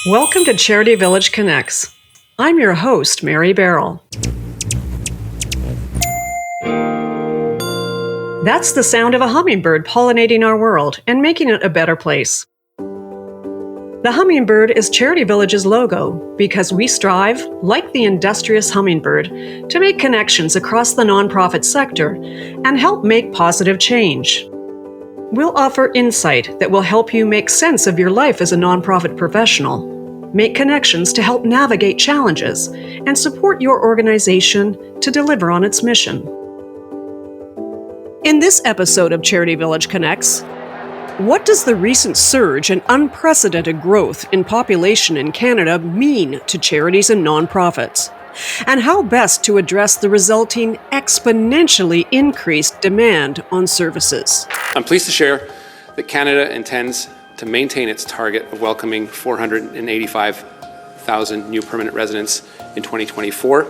Welcome to CharityVillage Connects. I'm your host, Mary Barroll. That's the sound of a hummingbird pollinating our world and making it a better place. The hummingbird is Charity Village's logo because we strive, like the industrious hummingbird, to make connections across the nonprofit sector and help make positive change. We'll offer insight that will help you make sense of your life as a nonprofit professional, make connections to help navigate challenges, and support your organization to deliver on its mission. In this episode of Charity Village Connects, what does the recent surge and unprecedented growth in population in Canada mean to charities and nonprofits? And how best to address the resulting exponentially increased demand on services? I'm pleased to share that Canada intends to maintain its target of welcoming 485,000 new permanent residents in 2024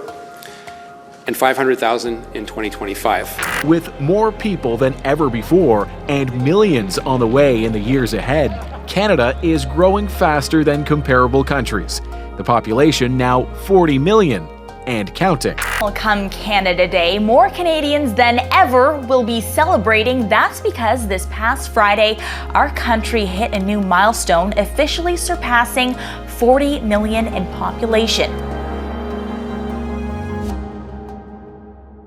and 500,000 in 2025. With more people than ever before and millions on the way in the years ahead, Canada is growing faster than comparable countries. The population now 40 million and counting. Come Canada Day, more Canadians than ever will be celebrating. That's because this past Friday, our country hit a new milestone, officially surpassing 40 million in population.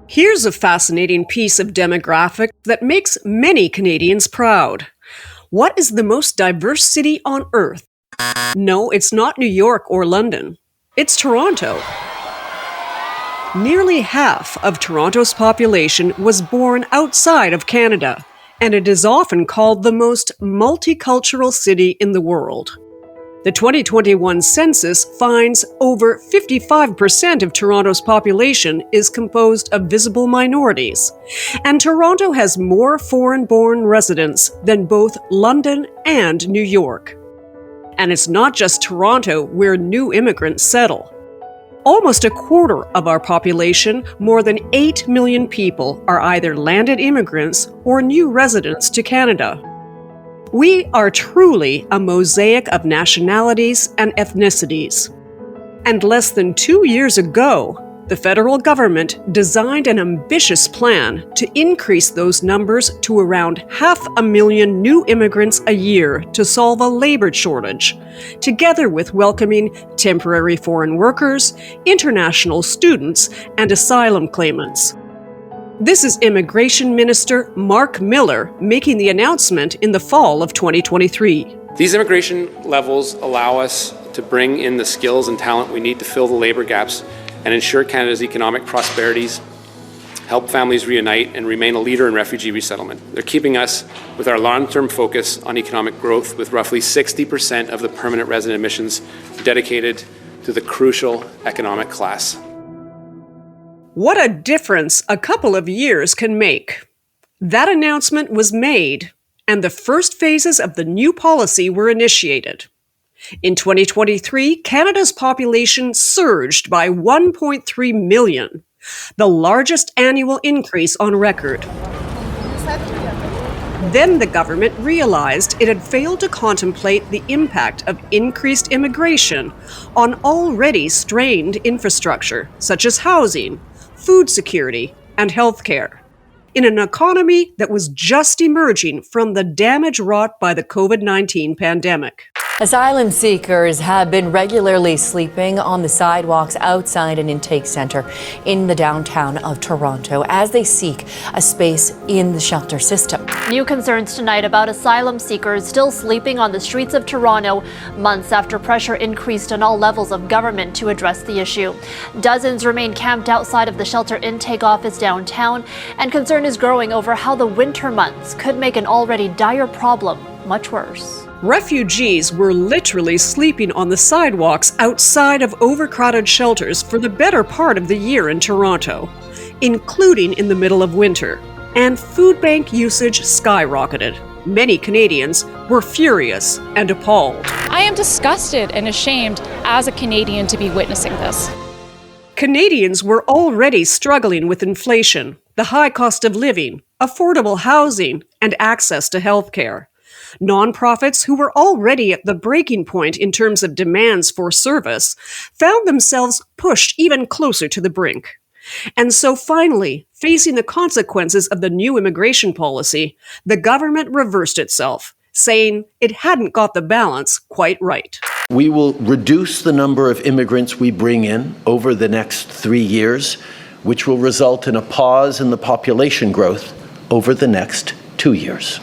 Here's a fascinating piece of demographic that makes many Canadians proud. What is the most diverse city on Earth? No, it's not New York or London. It's Toronto. Nearly half of Toronto's population was born outside of Canada, and it is often called the most multicultural city in the world. The 2021 census finds over 55% of Toronto's population is composed of visible minorities, and Toronto has more foreign-born residents than both London and New York. And it's not just Toronto where new immigrants settle. Almost a quarter of our population, more than 8 million people, are either landed immigrants or new residents to Canada. We are truly a mosaic of nationalities and ethnicities. And less than 2 years ago, the federal government designed an ambitious plan to increase those numbers to around 500,000 new immigrants a year to solve a labor shortage, together with welcoming temporary foreign workers, international students, and asylum claimants. This is Immigration Minister Mark Miller making the announcement in the fall of 2023. These immigration levels allow us to bring in the skills and talent we need to fill the labor gaps and ensure Canada's economic prosperities, help families reunite, and remain a leader in refugee resettlement. They're keeping us with our long-term focus on economic growth, with roughly 60% of the permanent resident admissions dedicated to the crucial economic class. What a difference a couple of years can make. That announcement was made, and the first phases of the new policy were initiated. In 2023, Canada's population surged by 1.3 million, the largest annual increase on record. Then the government realized it had failed to contemplate the impact of increased immigration on already strained infrastructure, such as housing, food security, and healthcare, in an economy that was just emerging from the damage wrought by the COVID-19 pandemic. Asylum seekers have been regularly sleeping on the sidewalks outside an intake centre in the downtown of Toronto as they seek a space in the shelter system. New concerns tonight about asylum seekers still sleeping on the streets of Toronto, months after pressure increased on all levels of government to address the issue. Dozens remain camped outside of the shelter intake office downtown, and concern is growing over how the winter months could make an already dire problem much worse. Refugees were literally sleeping on the sidewalks outside of overcrowded shelters for the better part of the year in Toronto, including in the middle of winter, and food bank usage skyrocketed. Many Canadians were furious and appalled. I am disgusted and ashamed as a Canadian to be witnessing this. Canadians were already struggling with inflation, the high cost of living, affordable housing, and access to health care. Nonprofits who were already at the breaking point in terms of demands for service found themselves pushed even closer to the brink. And so finally, facing the consequences of the new immigration policy, the government reversed itself, saying it hadn't got the balance quite right. We will reduce the number of immigrants we bring in over the next 3 years, which will result in a pause in the population growth over the next 2 years.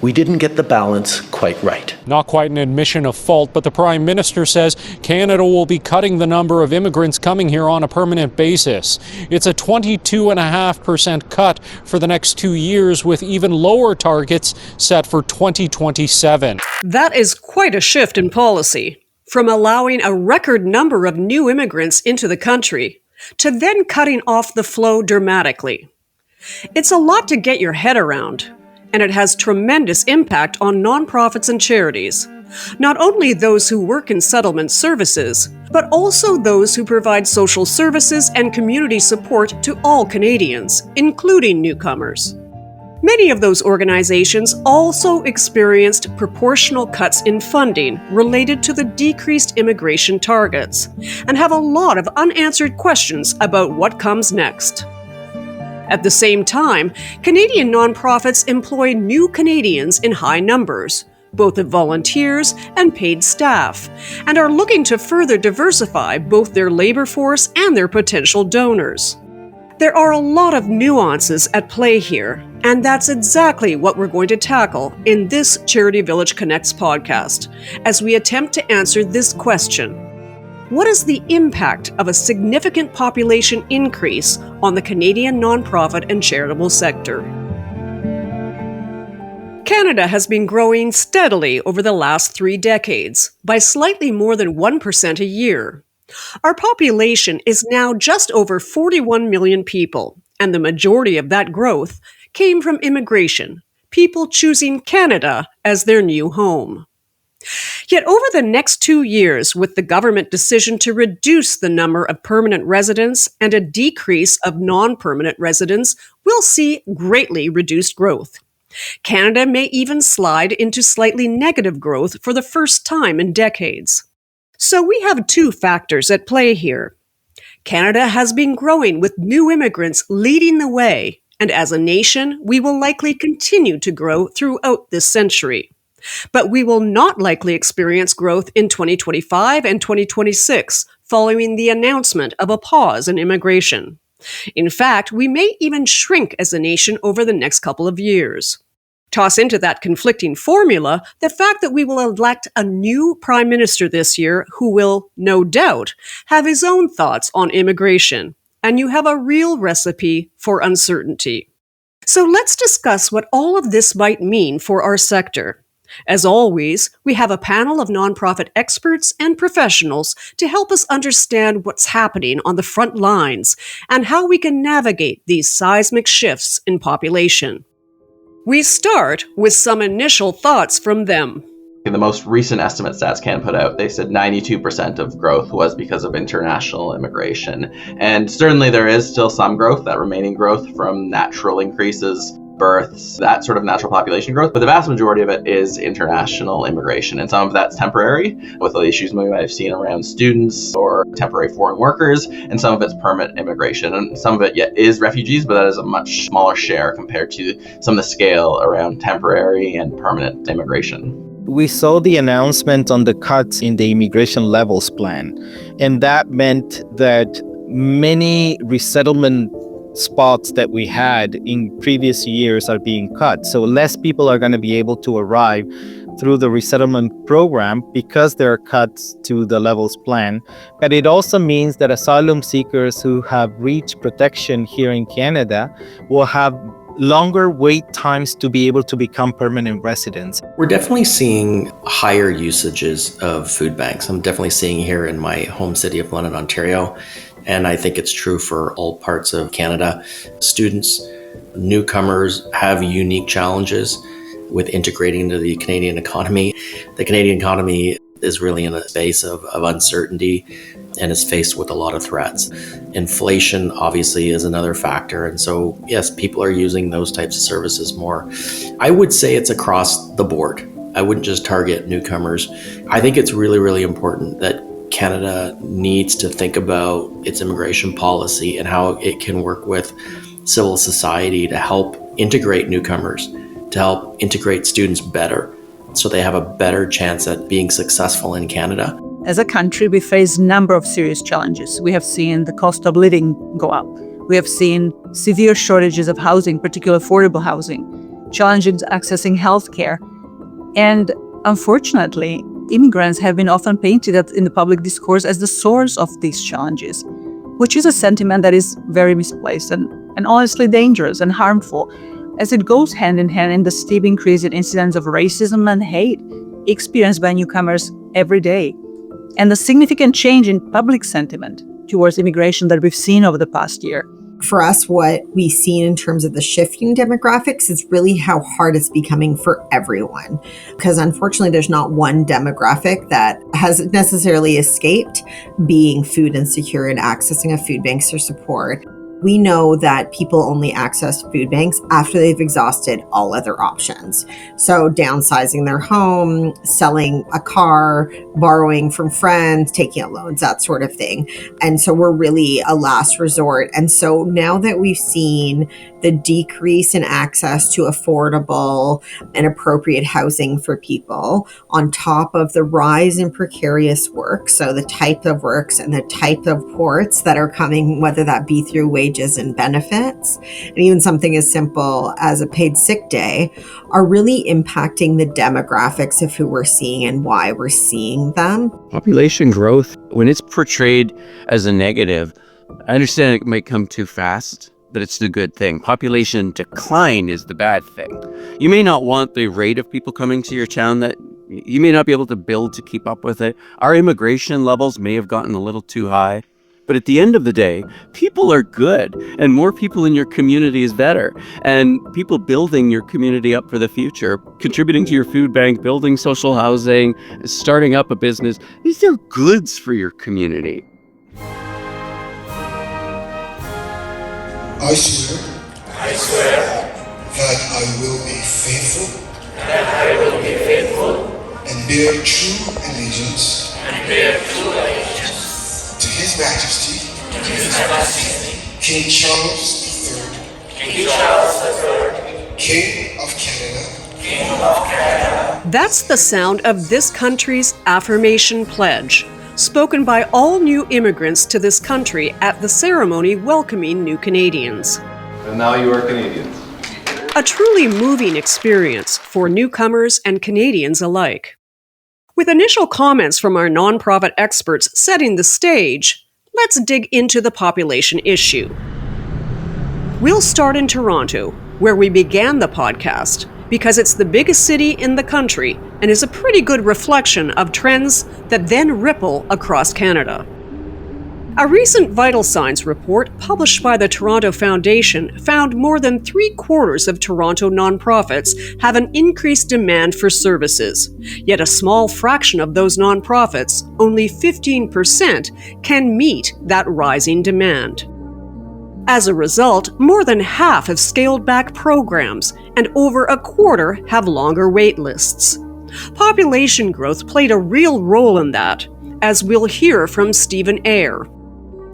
We didn't get the balance quite right. Not quite an admission of fault, but the Prime Minister says Canada will be cutting the number of immigrants coming here on a permanent basis. It's a 22.5% cut for the next 2 years, with even lower targets set for 2027. That is quite a shift in policy, from allowing a record number of new immigrants into the country to then cutting off the flow dramatically. It's a lot to get your head around, and it has tremendous impact on nonprofits and charities. Not only those who work in settlement services, but also those who provide social services and community support to all Canadians, including newcomers. Many of those organizations also experienced proportional cuts in funding related to the decreased immigration targets, and have a lot of unanswered questions about what comes next. At the same time, Canadian nonprofits employ new Canadians in high numbers, both of volunteers and paid staff, and are looking to further diversify both their labor force and their potential donors. There are a lot of nuances at play here, and that's exactly what we're going to tackle in this Charity Village Connects podcast, as we attempt to answer this question. What is the impact of a significant population increase on the Canadian nonprofit and charitable sector? Canada has been growing steadily over the last 3 decades, by slightly more than 1% a year. Our population is now just over 41 million people, and the majority of that growth came from immigration, people choosing Canada as their new home. Yet over the next 2 years, with the government decision to reduce the number of permanent residents and a decrease of non-permanent residents, we'll see greatly reduced growth. Canada may even slide into slightly negative growth for the first time in decades. So we have 2 factors at play here. Canada has been growing with new immigrants leading the way, and as a nation, we will likely continue to grow throughout this century. But we will not likely experience growth in 2025 and 2026, following the announcement of a pause in immigration. In fact, we may even shrink as a nation over the next couple of years. Toss into that conflicting formula the fact that we will elect a new Prime Minister this year who will, no doubt, have his own thoughts on immigration, and you have a real recipe for uncertainty. So let's discuss what all of this might mean for our sector. As always, we have a panel of nonprofit experts and professionals to help us understand what's happening on the front lines and how we can navigate these seismic shifts in population. We start with some initial thoughts from them. In the most recent estimate Stats Can put out, they said 92% of growth was because of international immigration. And certainly there is still some growth, that remaining growth from natural increases, births, that sort of natural population growth, but the vast majority of it is international immigration, and some of that's temporary with the issues we might have seen around students or temporary foreign workers, and some of it's permanent immigration, and some of it yet is refugees, but that is a much smaller share compared to some of the scale around temporary and permanent immigration. We saw the announcement on the cuts in the immigration levels plan, and that meant that many resettlement spots that we had in previous years are being cut. So less people are going to be able to arrive through the resettlement program because there are cuts to the levels plan. But it also means that asylum seekers who have reached protection here in Canada will have longer wait times to be able to become permanent residents. We're definitely seeing higher usages of food banks. I'm definitely seeing here in my home city of London, Ontario, and I think it's true for all parts of Canada. Students, newcomers have unique challenges with integrating into the Canadian economy. The Canadian economy is really in a space of uncertainty and is faced with a lot of threats. Inflation obviously is another factor. And so, yes, people are using those types of services more. I would say it's across the board. I wouldn't just target newcomers. I think it's really, really important that Canada needs to think about its immigration policy and how it can work with civil society to help integrate newcomers, to help integrate students better so they have a better chance at being successful in Canada. As a country, we face a number of serious challenges. We have seen the cost of living go up. We have seen severe shortages of housing, particularly affordable housing, challenges accessing healthcare. And unfortunately, immigrants have been often painted in the public discourse as the source of these challenges, which is a sentiment that is very misplaced and honestly dangerous and harmful, as it goes hand in hand in the steep increase in incidents of racism and hate experienced by newcomers every day, and the significant change in public sentiment towards immigration that we've seen over the past year. For us, what we've seen in terms of the shifting demographics is really how hard it's becoming for everyone. Because unfortunately, there's not one demographic that has necessarily escaped being food insecure and accessing a food banks or support. We know that people only access food banks after they've exhausted all other options. So downsizing their home, selling a car, borrowing from friends, taking out loans, that sort of thing. And so we're really a last resort. And so now that we've seen the decrease in access to affordable and appropriate housing for people, on top of the rise in precarious work, so the type of works and the type of ports that are coming, whether that be through wages and benefits, and even something as simple as a paid sick day, are really impacting the demographics of who we're seeing and why we're seeing them. Population growth, when it's portrayed as a negative, I understand it might come too fast, but it's the good thing. Population decline is the bad thing. You may not want the rate of people coming to your town that you may not be able to build to keep up with it. Our immigration levels may have gotten a little too high. But at the end of the day, people are good, and more people in your community is better. And people building your community up for the future, contributing to your food bank, building social housing, starting up a business, these are goods for your community. I swear that I will be faithful and bear true allegiance to His Majesty, King Charles III, King of Canada. That's the sound of this country's affirmation pledge, spoken by all new immigrants to this country at the ceremony welcoming new Canadians. And now you are Canadians. A truly moving experience for newcomers and Canadians alike. With initial comments from our nonprofit experts setting the stage, let's dig into the population issue. We'll start in Toronto, where we began the podcast, because it's the biggest city in the country and is a pretty good reflection of trends that then ripple across Canada. A recent Vital Signs report published by the Toronto Foundation found more than 3/4 of Toronto nonprofits have an increased demand for services, yet a small fraction of those nonprofits, only 15%, can meet that rising demand. As a result, more than half have scaled back programs, and over a quarter have longer wait lists. Population growth played a real role in that, as we'll hear from Stephen Eyre.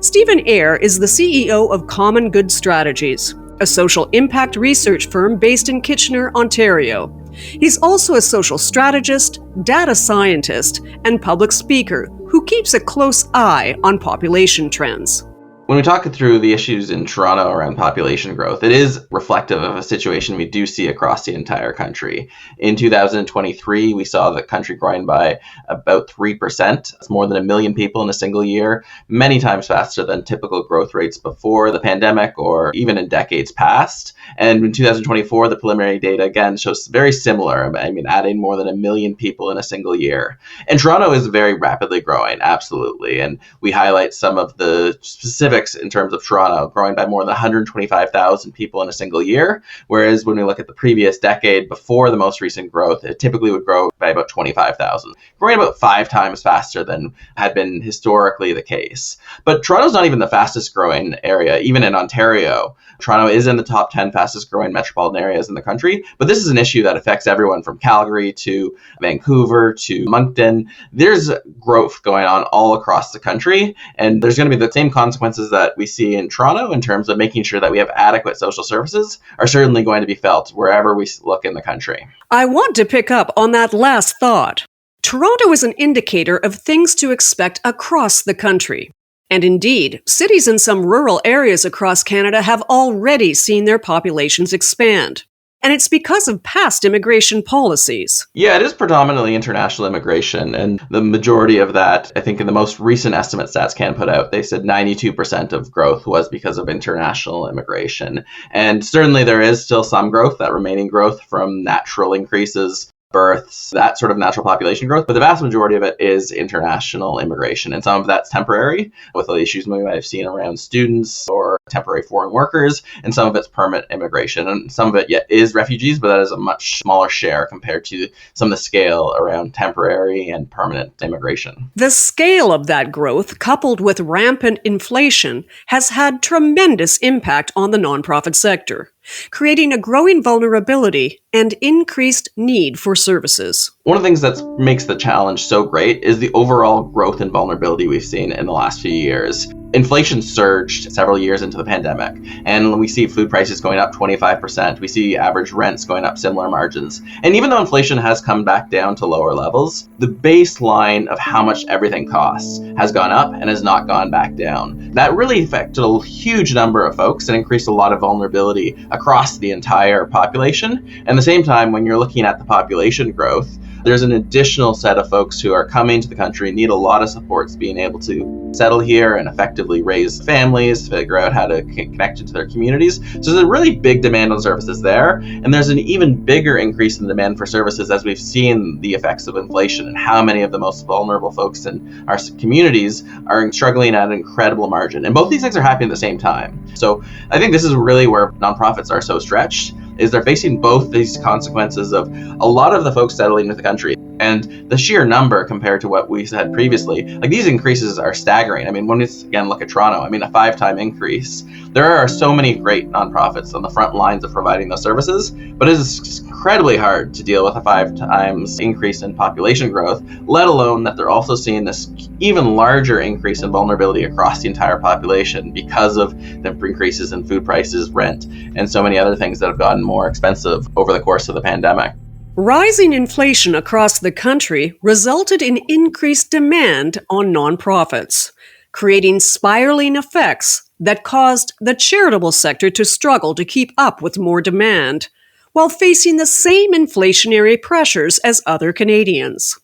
Stephen Eyre is the CEO of Common Good Strategies, a social impact research firm based in Kitchener, Ontario. He's also a social strategist, data scientist, and public speaker who keeps a close eye on population trends. When we talk through the issues in Toronto around population growth, it is reflective of a situation we do see across the entire country. In 2023, we saw the country growing by about 3%. That's more than 1 million people in a single year, many times faster than typical growth rates before the pandemic or even in decades past. And in 2024, the preliminary data again shows very similar. Adding more than 1 million people in a single year. And Toronto is very rapidly growing, absolutely. And we highlight some of the specific statistics in terms of Toronto, growing by more than 125,000 people in a single year, whereas when we look at the previous decade before the most recent growth, it typically would grow by about 25,000, growing about 5 times faster than had been historically the case. But Toronto's not even the fastest growing area, even in Ontario. Toronto is in the top 10 fastest growing metropolitan areas in the country, but this is an issue that affects everyone from Calgary to Vancouver to Moncton. There's growth going on all across the country, and there's going to be the same consequences that we see in Toronto in terms of making sure that we have adequate social services are certainly going to be felt wherever we look in the country. I want to pick up on that last thought. Toronto is an indicator of things to expect across the country. And indeed, cities in some rural areas across Canada have already seen their populations expand. And it's because of past immigration policies. Yeah, it is predominantly international immigration. And the majority of that, I think in the most recent estimate Stats Can put out, they said 92% of growth was because of international immigration. And certainly there is still some growth, that remaining growth from natural increases, births, that sort of natural population growth, but the vast majority of it is international immigration. And some of that's temporary, with the issues we might have seen around students or temporary foreign workers, and some of it's permanent immigration. And some of it is refugees, but that is a much smaller share compared to some of the scale around temporary and permanent immigration. The scale of that growth, coupled with rampant inflation, has had tremendous impact on the nonprofit sector, creating a growing vulnerability and increased need for services. One of the things that makes the challenge so great is the overall growth and vulnerability we've seen in the last few years. Inflation surged several years into the pandemic, and we see food prices going up 25%. We see average rents going up similar margins. And even though inflation has come back down to lower levels, the baseline of how much everything costs has gone up and has not gone back down. That really affected a huge number of folks and increased a lot of vulnerability across the entire population. And at the same time, when you're looking at the population growth, there's an additional set of folks who are coming to the country, need a lot of supports being able to settle here and effectively raise families, figure out how to connect into their communities. So there's a really big demand on services there. And there's an even bigger increase in demand for services as we've seen the effects of inflation and how many of the most vulnerable folks in our communities are struggling at an incredible margin. And both these things are happening at the same time. So I think this is really where nonprofits are so stretched, is they're facing both these consequences of a lot of the folks settling into the country and the sheer number compared to what we had previously. Like, these increases are staggering. I mean, when we again look at Toronto, a 5-time increase. There are so many great nonprofits on the front lines of providing those services, but it is incredibly hard to deal with a 5 times increase in population growth, let alone that they're also seeing this even larger increase in vulnerability across the entire population because of the increases in food prices, rent, and so many other things that have gotten more expensive over the course of the pandemic. Rising inflation across the country resulted in increased demand on nonprofits, creating spiraling effects that caused the charitable sector to struggle to keep up with more demand, while facing the same inflationary pressures as other Canadians.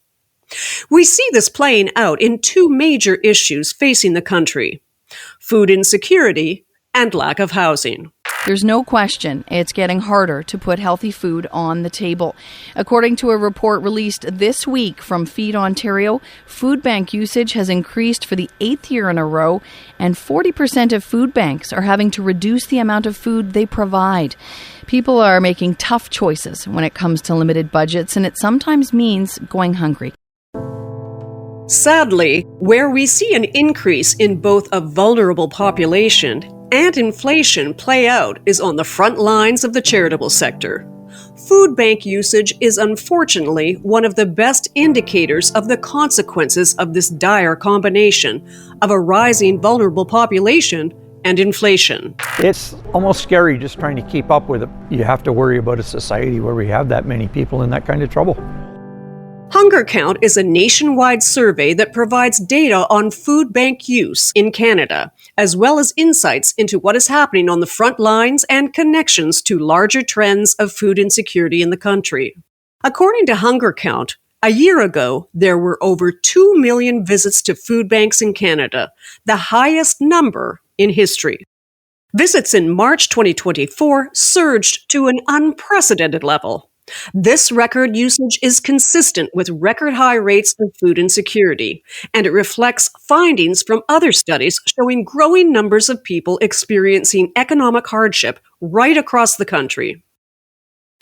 We see this playing out in 2 major issues facing the country: food insecurity and lack of housing. There's no question it's getting harder to put healthy food on the table. According to a report released this week from Feed Ontario, food bank usage has increased for the 8th year in a row, and 40% of food banks are having to reduce the amount of food they provide. People are making tough choices when it comes to limited budgets, and it sometimes means going hungry. Sadly, where we see an increase in both a vulnerable population and inflation play out is on the front lines of the charitable sector. Food bank usage is unfortunately one of the best indicators of the consequences of this dire combination of a rising vulnerable population and inflation. It's almost scary just trying to keep up with it. You have to worry about a society where we have that many people in that kind of trouble. Hunger Count is a nationwide survey that provides data on food bank use in Canada, as well as insights into what is happening on the front lines and connections to larger trends of food insecurity in the country. According to Hunger Count, a year ago, there were over 2 million visits to food banks in Canada, the highest number in history. Visits in March 2024 surged to an unprecedented level, This record usage is consistent with record high rates of food insecurity, and it reflects findings from other studies showing growing numbers of people experiencing economic hardship right across the country.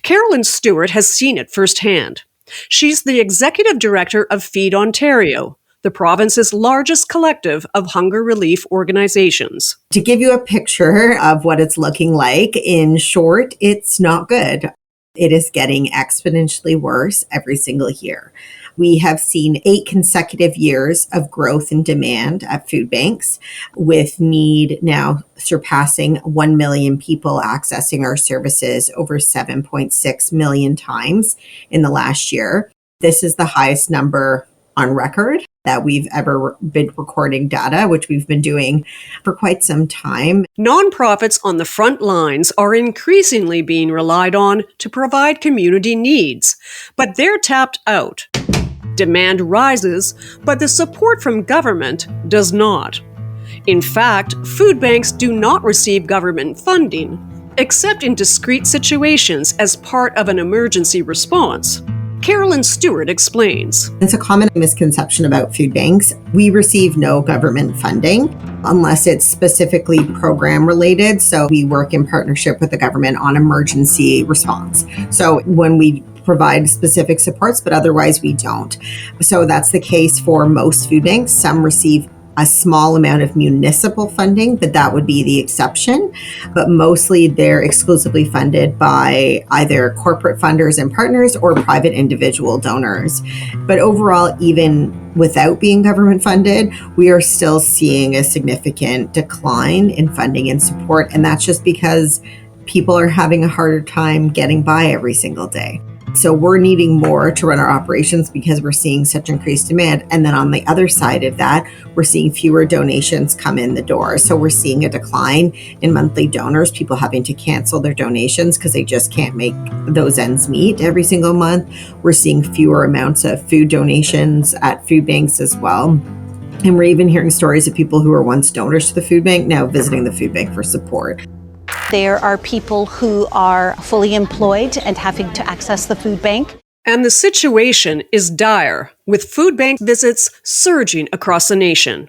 Carolyn Stewart has seen it firsthand. She's the executive director of Feed Ontario, the province's largest collective of hunger relief organizations. To give you a picture of what it's looking like, in short, it's not good. It is getting exponentially worse every single year. We have seen 8 consecutive years of growth in demand at food banks, with need now surpassing 1 million people accessing our services over 7.6 million times in the last year. This is the highest number on record that we've ever been recording data, which we've been doing for quite some time. Nonprofits on the front lines are increasingly being relied on to provide community needs, but they're tapped out. Demand rises, but the support from government does not. In fact, food banks do not receive government funding, except in discrete situations as part of an emergency response. Carolyn Stewart explains. It's a common misconception about food banks. We receive no government funding unless it's specifically program related. So we work in partnership with the government on emergency response. So when we provide specific supports, but otherwise we don't. So that's the case for most food banks. Some receive a small amount of municipal funding, but that would be the exception. But mostly they're exclusively funded by either corporate funders and partners or private individual donors. But overall, even without being government funded, we are still seeing a significant decline in funding and support. And that's just because people are having a harder time getting by every single day. So we're needing more to run our operations because we're seeing such increased demand. And then on the other side of that, we're seeing fewer donations come in the door. So we're seeing a decline in monthly donors, people having to cancel their donations because they just can't make those ends meet every single month. We're seeing fewer amounts of food donations at food banks as well. And we're even hearing stories of people who were once donors to the food bank now visiting the food bank for support. There are people who are fully employed and having to access the food bank. And the situation is dire, with food bank visits surging across the nation.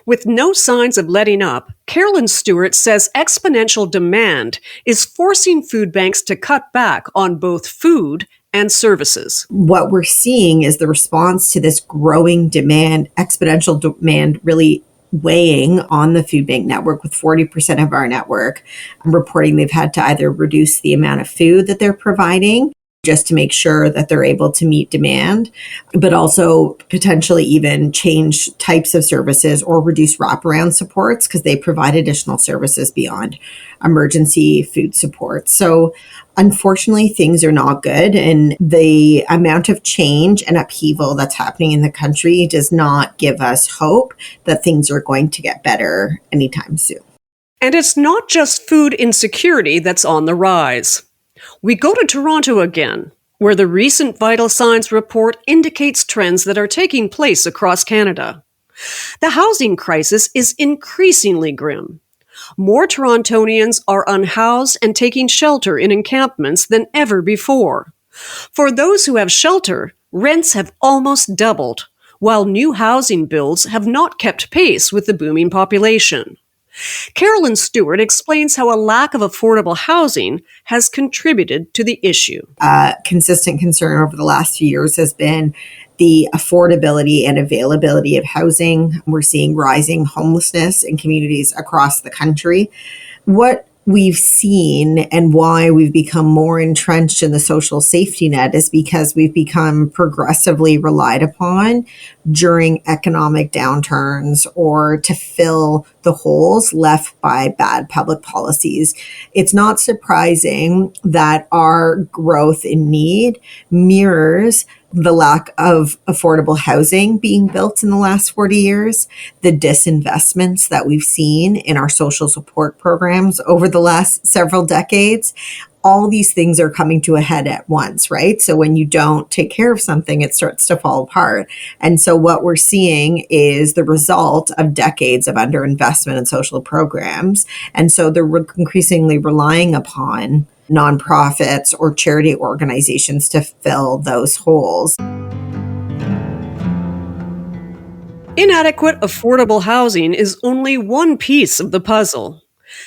With no signs of letting up, Carolyn Stewart says exponential demand is forcing food banks to cut back on both food and services. What we're seeing is the response to this growing demand, exponential demand, really weighing on the food bank network, with 40% of our network reporting they've had to either reduce the amount of food that they're providing just to make sure that they're able to meet demand, but also potentially even change types of services or reduce wraparound supports because they provide additional services beyond emergency food support. So unfortunately, things are not good, and the amount of change and upheaval that's happening in the country does not give us hope that things are going to get better anytime soon. And it's not just food insecurity that's on the rise. We go to Toronto again, where the recent Vital Signs report indicates trends that are taking place across Canada. The housing crisis is increasingly grim. More Torontonians are unhoused and taking shelter in encampments than ever before. For those who have shelter, rents have almost doubled, while new housing builds have not kept pace with the booming population. Carolyn Stewart explains how a lack of affordable housing has contributed to the issue. A consistent concern over the last few years has been the affordability and availability of housing. We're seeing rising homelessness in communities across the country. What we've seen and why we've become more entrenched in the social safety net is because we've become progressively relied upon during economic downturns or to fill the holes left by bad public policies. It's not surprising that our growth in need mirrors the lack of affordable housing being built in the last 40 years, the disinvestments that we've seen in our social support programs over the last several decades. All these things are coming to a head at once, right? So when you don't take care of something, it starts to fall apart. And so what we're seeing is the result of decades of underinvestment in social programs. And so they're increasingly relying upon nonprofits or charity organizations to fill those holes. Inadequate affordable housing is only one piece of the puzzle.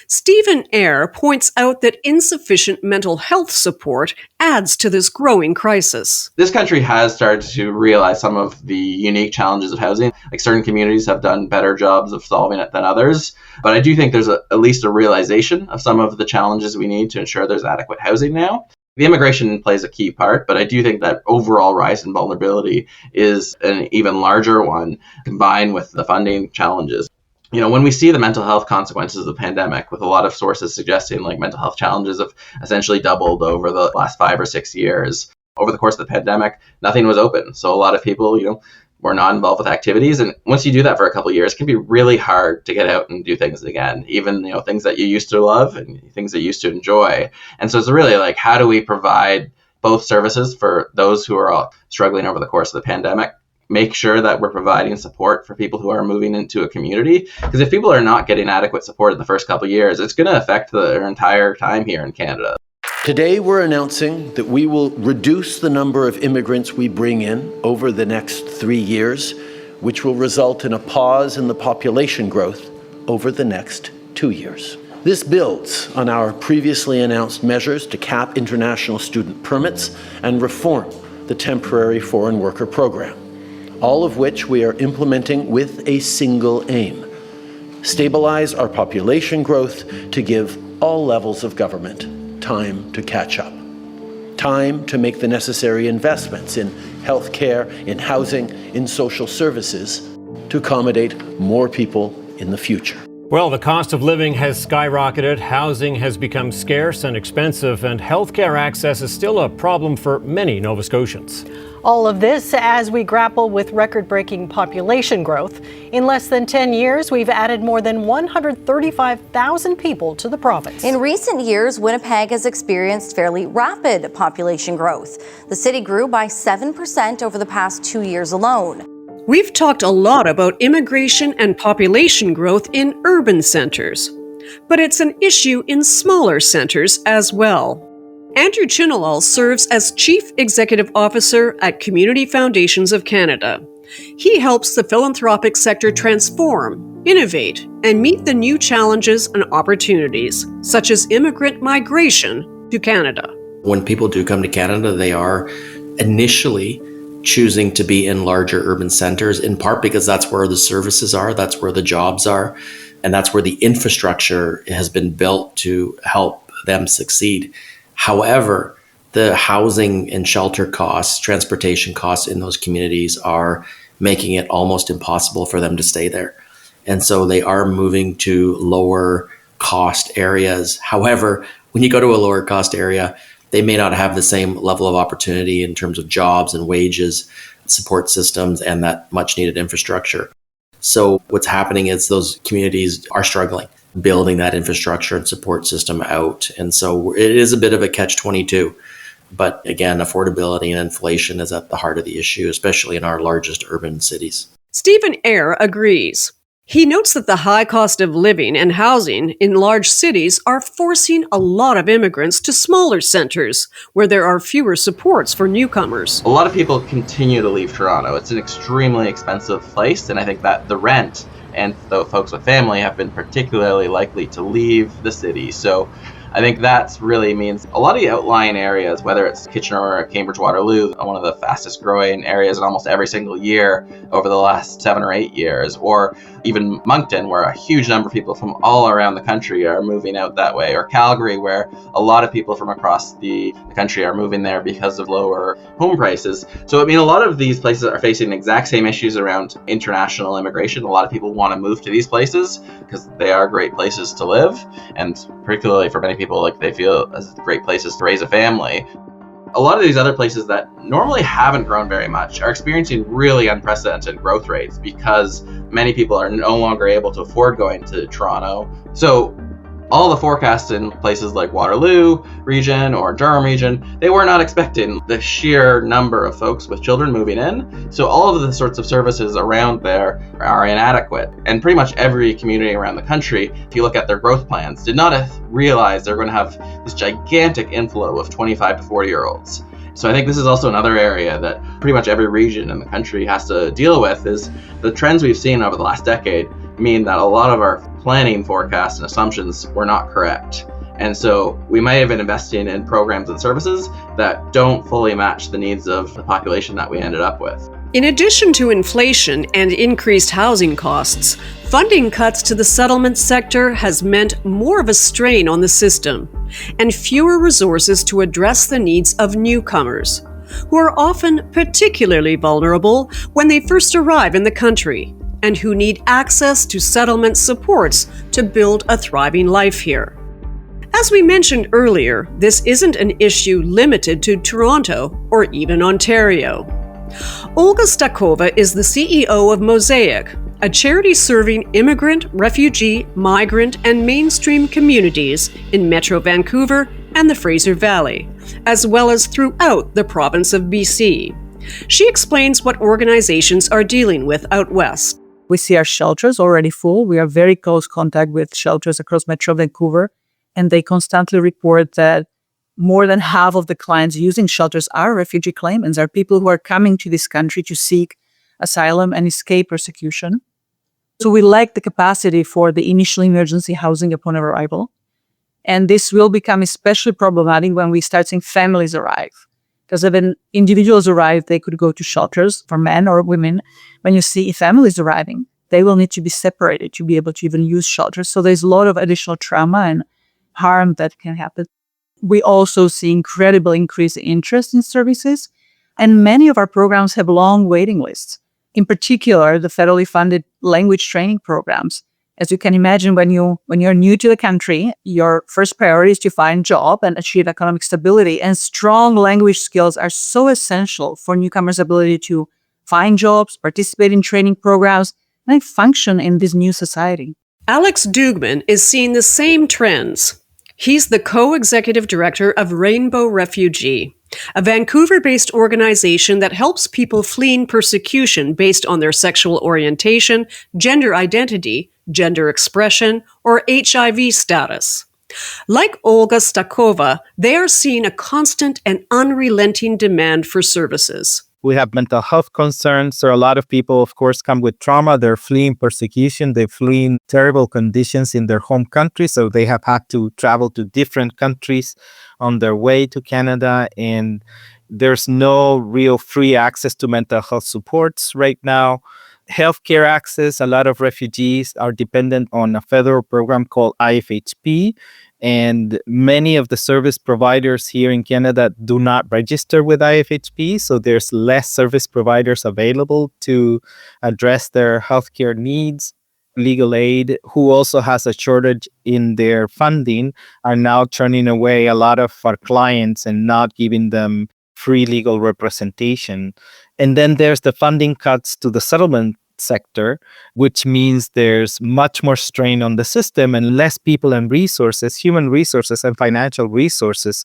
Stephen Eyre points out that insufficient mental health support adds to this growing crisis. This country has started to realize some of the unique challenges of housing. Like certain communities have done better jobs of solving it than others. But I do think there's at least a realization of some of the challenges we need to ensure there's adequate housing now. The immigration plays a key part, but I do think that overall rise in vulnerability is an even larger one combined with the funding challenges. You know, when we see the mental health consequences of the pandemic, with a lot of sources suggesting like mental health challenges have essentially doubled over the last 5 or 6 years. Over the course of the pandemic, nothing was open. So a lot of people, were not involved with activities. And once you do that for a couple of years, it can be really hard to get out and do things again, even, things that you used to love and things that you used to enjoy. And so it's really like, how do we provide both services for those who are all struggling over the course of the pandemic? Make sure that we're providing support for people who are moving into a community. Because if people are not getting adequate support in the first couple of years, it's going to affect their entire time here in Canada. Today, we're announcing that we will reduce the number of immigrants we bring in over the next 3 years, which will result in a pause in the population growth over the next 2 years. This builds on our previously announced measures to cap international student permits and reform the temporary foreign worker program, all of which we are implementing with a single aim: stabilize our population growth to give all levels of government time to catch up. Time to make the necessary investments in healthcare, in housing, in social services to accommodate more people in the future. Well, the cost of living has skyrocketed, housing has become scarce and expensive, and healthcare access is still a problem for many Nova Scotians. All of this as we grapple with record-breaking population growth. In less than 10 years, we've added more than 135,000 people to the province. In recent years, Winnipeg has experienced fairly rapid population growth. The city grew by 7% over the past 2 years alone. We've talked a lot about immigration and population growth in urban centers, but it's an issue in smaller centers as well. Andrew Chinalal serves as Chief Executive Officer at Community Foundations of Canada. He helps the philanthropic sector transform, innovate, and meet the new challenges and opportunities, such as immigrant migration to Canada. When people do come to Canada, they are initially choosing to be in larger urban centers, in part because that's where the services are, that's where the jobs are, and that's where the infrastructure has been built to help them succeed. However, the housing and shelter costs, transportation costs in those communities are making it almost impossible for them to stay there. And so they are moving to lower cost areas. However, when you go to a lower cost area, they may not have the same level of opportunity in terms of jobs and wages, support systems, and that much needed infrastructure. So what's happening is those communities are struggling building that infrastructure and support system out. And so it is a bit of a catch-22. But again, affordability and inflation is at the heart of the issue, especially in our largest urban cities. Stephen Eyre agrees. He notes that the high cost of living and housing in large cities are forcing a lot of immigrants to smaller centers where there are fewer supports for newcomers. A lot of people continue to leave Toronto. It's an extremely expensive place, and I think that the rent and the folks with family have been particularly likely to leave the city. So I think that really means a lot of the outlying areas, whether it's Kitchener or Cambridge Waterloo, one of the fastest growing areas in almost every single year over the last 7 or 8 years, or even Moncton, where a huge number of people from all around the country are moving out that way, or Calgary, where a lot of people from across the country are moving there because of lower home prices. So I mean, a lot of these places are facing the exact same issues around international immigration. A lot of people want to move to these places because they are great places to live, and particularly for many people, like they feel as great places to raise a family. A lot of these other places that normally haven't grown very much are experiencing really unprecedented growth rates because many people are no longer able to afford going to Toronto. So All the forecasts in places like Waterloo region or Durham region, they were not expecting the sheer number of folks with children moving in. So all of the sorts of services around there are inadequate. And pretty much every community around the country, if you look at their growth plans, did not realize they're going to have this gigantic inflow of 25 to 40-year-olds. So I think this is also another area that pretty much every region in the country has to deal with, is the trends we've seen over the last decade mean that a lot of our planning forecasts and assumptions were not correct. And so we might have been investing in programs and services that don't fully match the needs of the population that we ended up with. In addition to inflation and increased housing costs, funding cuts to the settlement sector has meant more of a strain on the system and fewer resources to address the needs of newcomers, who are often particularly vulnerable when they first arrive in the country and who need access to settlement supports to build a thriving life here. As we mentioned earlier, this isn't an issue limited to Toronto or even Ontario. Olga Stakova is the CEO of Mosaic, a charity serving immigrant, refugee, migrant, and mainstream communities in Metro Vancouver and the Fraser Valley, as well as throughout the province of BC. She explains what organizations are dealing with out west. We see our shelters already full. We are very close contact with shelters across Metro Vancouver, and they constantly report that more than half of the clients using shelters are refugee claimants, are people who are coming to this country to seek asylum and escape persecution. So we lack the capacity for the initial emergency housing upon arrival. And this will become especially problematic when we start seeing families arrive. Because when individuals arrive, they could go to shelters for men or women. When you see families arriving, they will need to be separated to be able to even use shelters. So there's a lot of additional trauma and harm that can happen. We also see incredible increased interest in services, and many of our programs have long waiting lists. In particular, the federally funded language training programs. As you can imagine, when you're new to the country, your first priority is to find a job and achieve economic stability. And strong language skills are so essential for newcomers' ability to find jobs, participate in training programs, and function in this new society. Alex Dugman is seeing the same trends. He's the co-executive director of Rainbow Refugee, a Vancouver-based organization that helps people fleeing persecution based on their sexual orientation, gender identity, gender expression, or HIV status. Like Olga Stakova, they are seeing a constant and unrelenting demand for services. We have mental health concerns. So a lot of people, of course, come with trauma. They're fleeing persecution. They're fleeing terrible conditions in their home country. So they have had to travel to different countries on their way to Canada. And there's no real free access to mental health supports right now. Healthcare access, a lot of refugees are dependent on a federal program called IFHP. And many of the service providers here in Canada do not register with IFHP, so there's less service providers available to address their healthcare needs. Legal aid, who also has a shortage in their funding, are now turning away a lot of our clients and not giving them free legal representation. And then there's the funding cuts to the settlement sector, which means there's much more strain on the system and less people and resources, human resources and financial resources,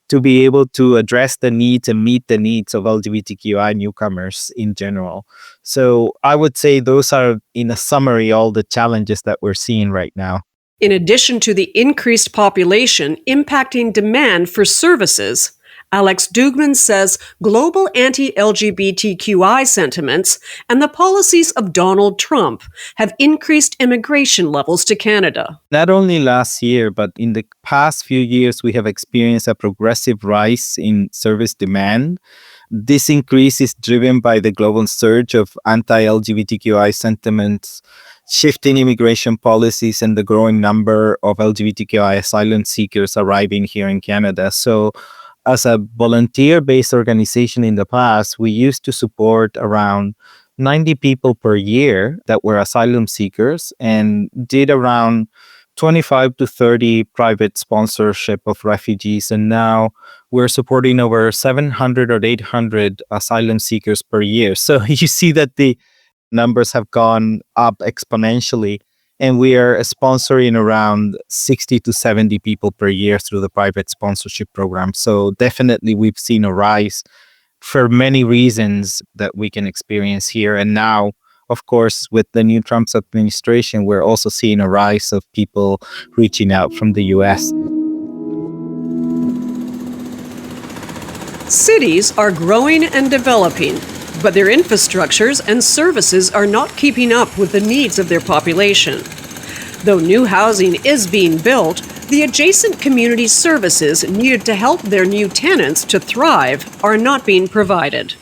to be able to address the needs and meet the needs of LGBTQI newcomers in general. So I would say those are, in a summary, all the challenges that we're seeing right now. In addition to the increased population impacting demand for services, Alex Dugman says global anti-LGBTQI sentiments and the policies of Donald Trump have increased immigration levels to Canada. Not only last year, but in the past few years, we have experienced a progressive rise in service demand. This increase is driven by the global surge of anti-LGBTQI sentiments, shifting immigration policies, and the growing number of LGBTQI asylum seekers arriving here in Canada. So as a volunteer-based organization in the past, we used to support around 90 people per year that were asylum seekers and did around 25 to 30 private sponsorship of refugees. And now we're supporting over 700 or 800 asylum seekers per year. So you see that the numbers have gone up exponentially. And we are sponsoring around 60 to 70 people per year through the private sponsorship program. So definitely we've seen a rise for many reasons that we can experience here. And now, of course, with the new Trump administration, we're also seeing a rise of people reaching out from the US. Cities are growing and developing, but their infrastructures and services are not keeping up with the needs of their population. Though new housing is being built, the adjacent community services needed to help their new tenants to thrive are not being provided.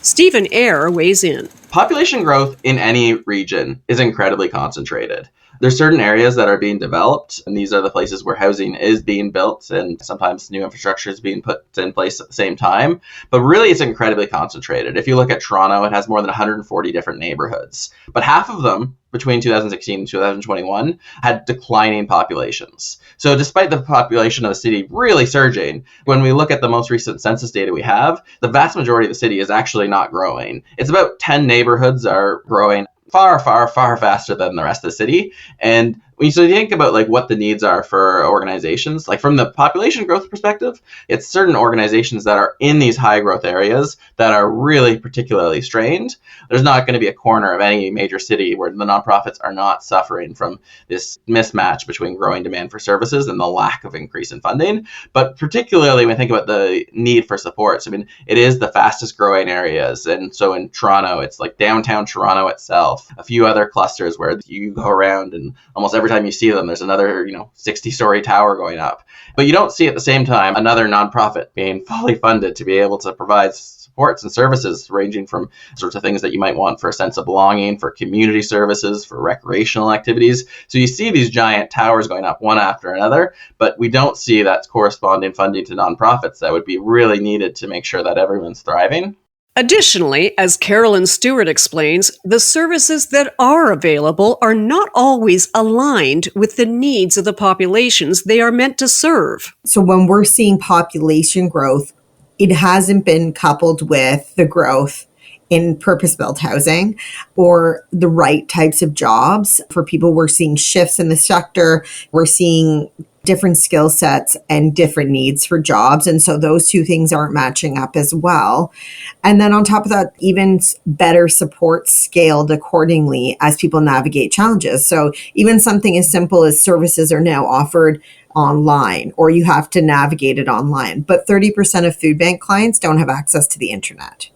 Stephen Eyre weighs in. Population growth in any region is incredibly concentrated. There's certain areas that are being developed, and these are the places where housing is being built, and sometimes new infrastructure is being put in place at the same time. But really, it's incredibly concentrated. If you look at Toronto, it has more than 140 different neighborhoods. But half of them, between 2016 and 2021, had declining populations. So despite the population of the city really surging, when we look at the most recent census data we have, the vast majority of the city is actually not growing. It's about 10 neighborhoods are growing far faster than the rest of the city. And when you think about like what the needs are for organizations, like from the population growth perspective, it's certain organizations that are in these high growth areas that are really particularly strained. There's not going to be a corner of any major city where the nonprofits are not suffering from this mismatch between growing demand for services and the lack of increase in funding. But particularly when I think about the need for supports, I mean, it is the fastest growing areas. And so in Toronto, it's like downtown Toronto itself, a few other clusters where you go around and almost every time you see them, there's another, 60-story tower going up. But you don't see at the same time another nonprofit being fully funded to be able to provide supports and services ranging from sorts of things that you might want for a sense of belonging, for community services, for recreational activities. So you see these giant towers going up one after another, but we don't see that corresponding funding to nonprofits that would be really needed to make sure that everyone's thriving. Additionally, as Carolyn Stewart explains, the services that are available are not always aligned with the needs of the populations they are meant to serve. So when we're seeing population growth, it hasn't been coupled with the growth in purpose-built housing or the right types of jobs for people. We're seeing shifts in the sector. We're seeing different skill sets and different needs for jobs. And so those two things aren't matching up as well. And then on top of that, even better support scaled accordingly as people navigate challenges. So even something as simple as services are now offered online, or you have to navigate it online. But 30% of food bank clients don't have access to the internet.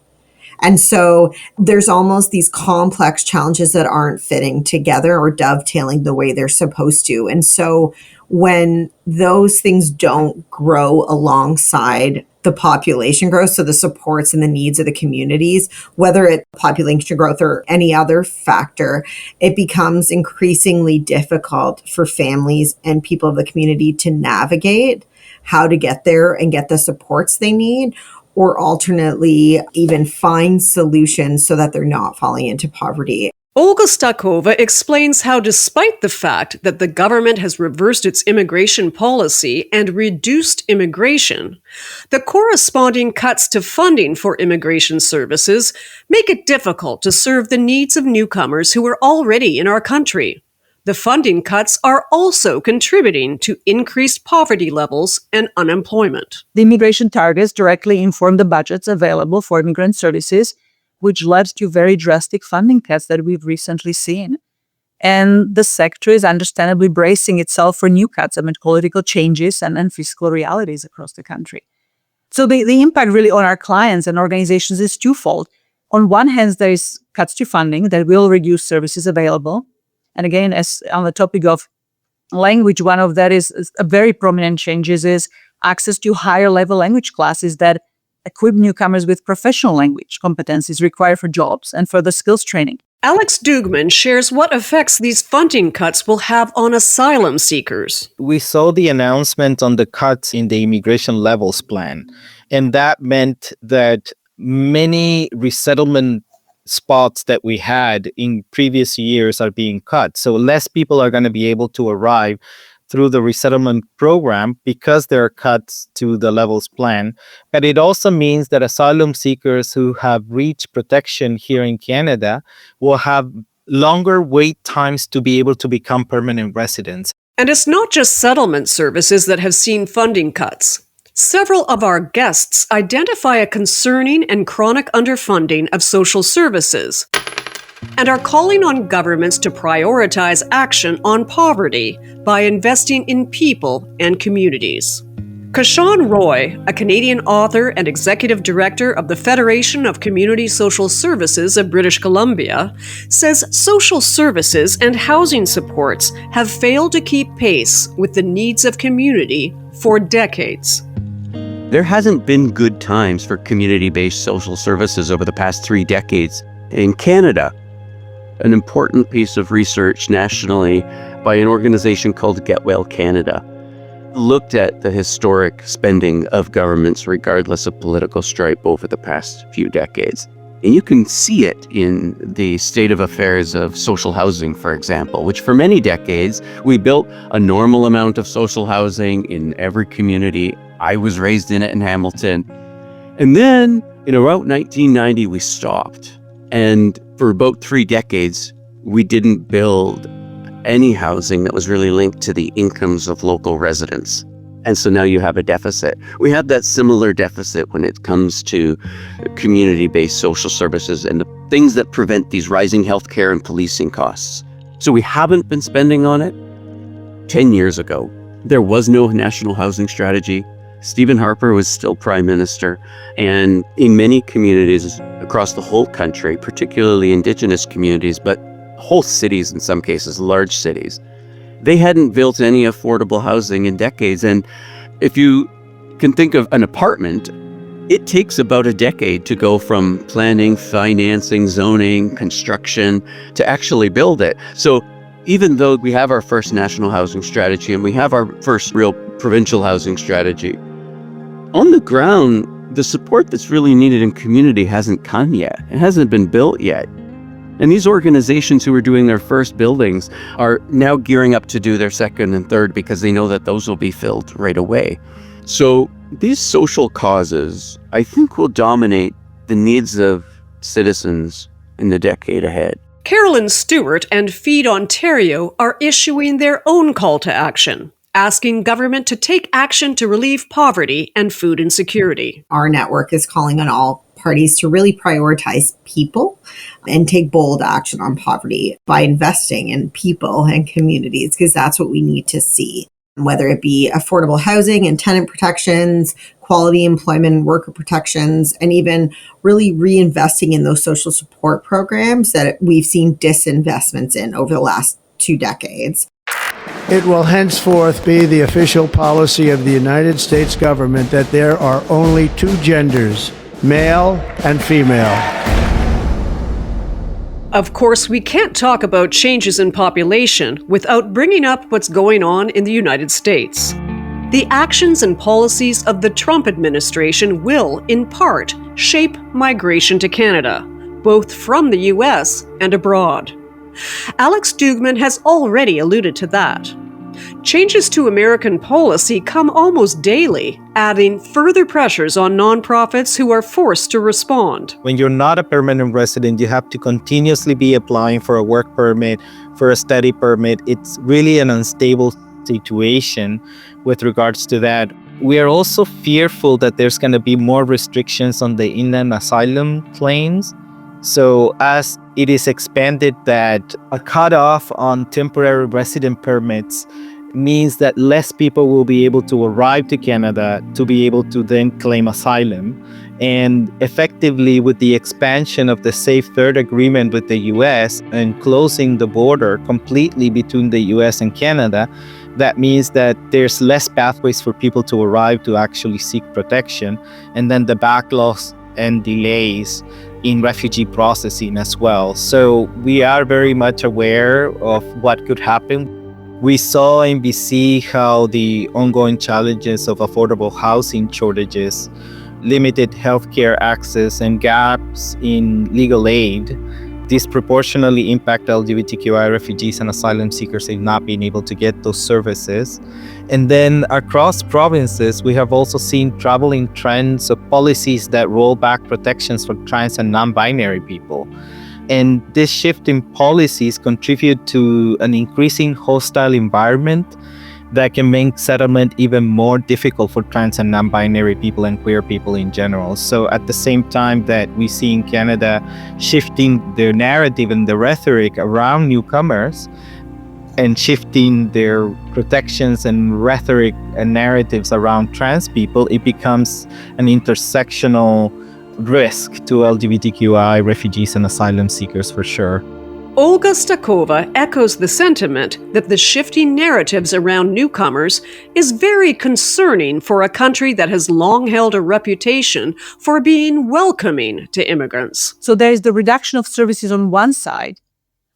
And so there's almost these complex challenges that aren't fitting together or dovetailing the way they're supposed to. And so when those things don't grow alongside the population growth, so the supports and the needs of the communities, whether it's population growth or any other factor, it becomes increasingly difficult for families and people of the community to navigate how to get there and get the supports they need, or alternately even find solutions so that they're not falling into poverty. Olga Stakova explains how, despite the fact that the government has reversed its immigration policy and reduced immigration, the corresponding cuts to funding for immigration services make it difficult to serve the needs of newcomers who are already in our country. The funding cuts are also contributing to increased poverty levels and unemployment. The immigration targets directly inform the budgets available for immigrant services, which led to very drastic funding cuts that we've recently seen. And the sector is understandably bracing itself for new cuts amid political changes and fiscal realities across the country. So the impact really on our clients and organizations is twofold. On one hand, there is cuts to funding that will reduce services available. And again, as on the topic of language, one of that is a very prominent changes is access to higher level language classes that equip newcomers with professional language competencies required for jobs and further skills training. Alex Dugman shares what effects these funding cuts will have on asylum seekers. We saw the announcement on the cuts in the immigration levels plan, and that meant that many resettlement spots that we had in previous years are being cut. So less people are going to be able to arrive through the resettlement program because there are cuts to the levels plan. But it also means that asylum seekers who have reached protection here in Canada will have longer wait times to be able to become permanent residents. And it's not just settlement services that have seen funding cuts. Several of our guests identify a concerning and chronic underfunding of social services and are calling on governments to prioritize action on poverty by investing in people and communities. Kashawn Roy, a Canadian author and executive director of the Federation of Community Social Services of British Columbia, says social services and housing supports have failed to keep pace with the needs of community for decades. There hasn't been good times for community-based social services over the past 3 decades. In Canada, an important piece of research nationally by an organization called Get Well Canada looked at the historic spending of governments regardless of political stripe over the past few decades. And you can see it in the state of affairs of social housing, for example, which for many decades, we built a normal amount of social housing in every community. I was raised in it in Hamilton. And then in about 1990, we stopped. And for about 3 decades, we didn't build any housing that was really linked to the incomes of local residents. And so now you have a deficit. We have that similar deficit when it comes to community-based social services and the things that prevent these rising healthcare and policing costs. So we haven't been spending on it. 10 years ago, there was no national housing strategy. Stephen Harper was still prime minister. And in many communities across the whole country, particularly Indigenous communities, but whole cities in some cases, large cities, they hadn't built any affordable housing in decades. And if you can think of an apartment, it takes about a decade to go from planning, financing, zoning, construction, to actually build it. So even though we have our first national housing strategy and we have our first real provincial housing strategy, on the ground, the support that's really needed in community hasn't come yet. It hasn't been built yet. And these organizations who are doing their first buildings are now gearing up to do their second and third because they know that those will be filled right away. So these social causes, I think, will dominate the needs of citizens in the decade ahead. Carolyn Stewart and Feed Ontario are issuing their own call to action, asking government to take action to relieve poverty and food insecurity. Our network is calling on all parties to really prioritize people and take bold action on poverty by investing in people and communities, because that's what we need to see. Whether it be affordable housing and tenant protections, quality employment and worker protections, and even really reinvesting in those social support programs that we've seen disinvestments in over the last 2 decades. It will henceforth be the official policy of the United States government that there are only 2 genders, male and female. Of course, we can't talk about changes in population without bringing up what's going on in the United States. The actions and policies of the Trump administration will, in part, shape migration to Canada, both from the U.S. and abroad. Alex Dugman has already alluded to that. Changes to American policy come almost daily, adding further pressures on nonprofits who are forced to respond. When you're not a permanent resident, you have to continuously be applying for a work permit, for a study permit. It's really an unstable situation with regards to that. We are also fearful that there's going to be more restrictions on the inland asylum claims. So as it is expanded that a cutoff on temporary resident permits means that less people will be able to arrive to Canada to be able to then claim asylum. And effectively, with the expansion of the Safe Third Agreement with the US and closing the border completely between the US and Canada, that means that there's less pathways for people to arrive to actually seek protection. And then the backlogs and delays in refugee processing as well. So we are very much aware of what could happen. We saw in BC how the ongoing challenges of affordable housing shortages, limited healthcare access, and gaps in legal aid disproportionately impact LGBTQI refugees and asylum seekers in not being able to get those services. And then across provinces, we have also seen troubling trends of policies that roll back protections for trans and non-binary people. And this shift in policies contribute to an increasing hostile environment that can make settlement even more difficult for trans and non-binary people and queer people in general. So at the same time that we see in Canada shifting their narrative and the rhetoric around newcomers and shifting their protections and rhetoric and narratives around trans people, it becomes an intersectional risk to LGBTQI refugees and asylum seekers for sure. Olga Stakova echoes the sentiment that the shifting narratives around newcomers is very concerning for a country that has long held a reputation for being welcoming to immigrants. So there is the reduction of services on one side,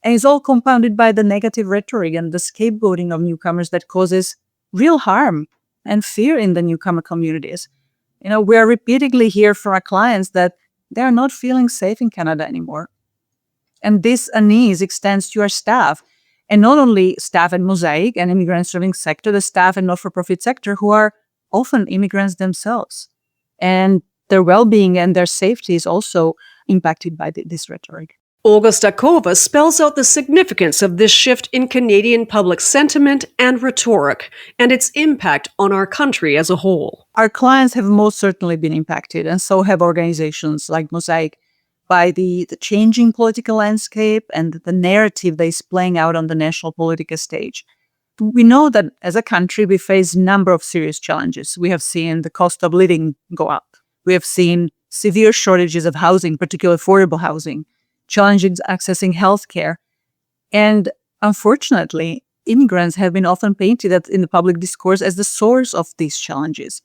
and it's all compounded by the negative rhetoric and the scapegoating of newcomers that causes real harm and fear in the newcomer communities. We are repeatedly hear from our clients that they are not feeling safe in Canada anymore. And this unease extends to our staff, and not only staff at Mosaic and immigrant serving sector, the staff and not-for-profit sector who are often immigrants themselves. And their well-being and their safety is also impacted by this rhetoric. Olga Stakova spells out the significance of this shift in Canadian public sentiment and rhetoric, and its impact on our country as a whole. Our clients have most certainly been impacted, and so have organizations like Mosaic, by the changing political landscape and the narrative that is playing out on the national political stage. We know that as a country, we face a number of serious challenges. We have seen the cost of living go up. We have seen severe shortages of housing, particularly affordable housing, challenges accessing healthcare. And unfortunately, immigrants have been often painted in the public discourse as the source of these challenges,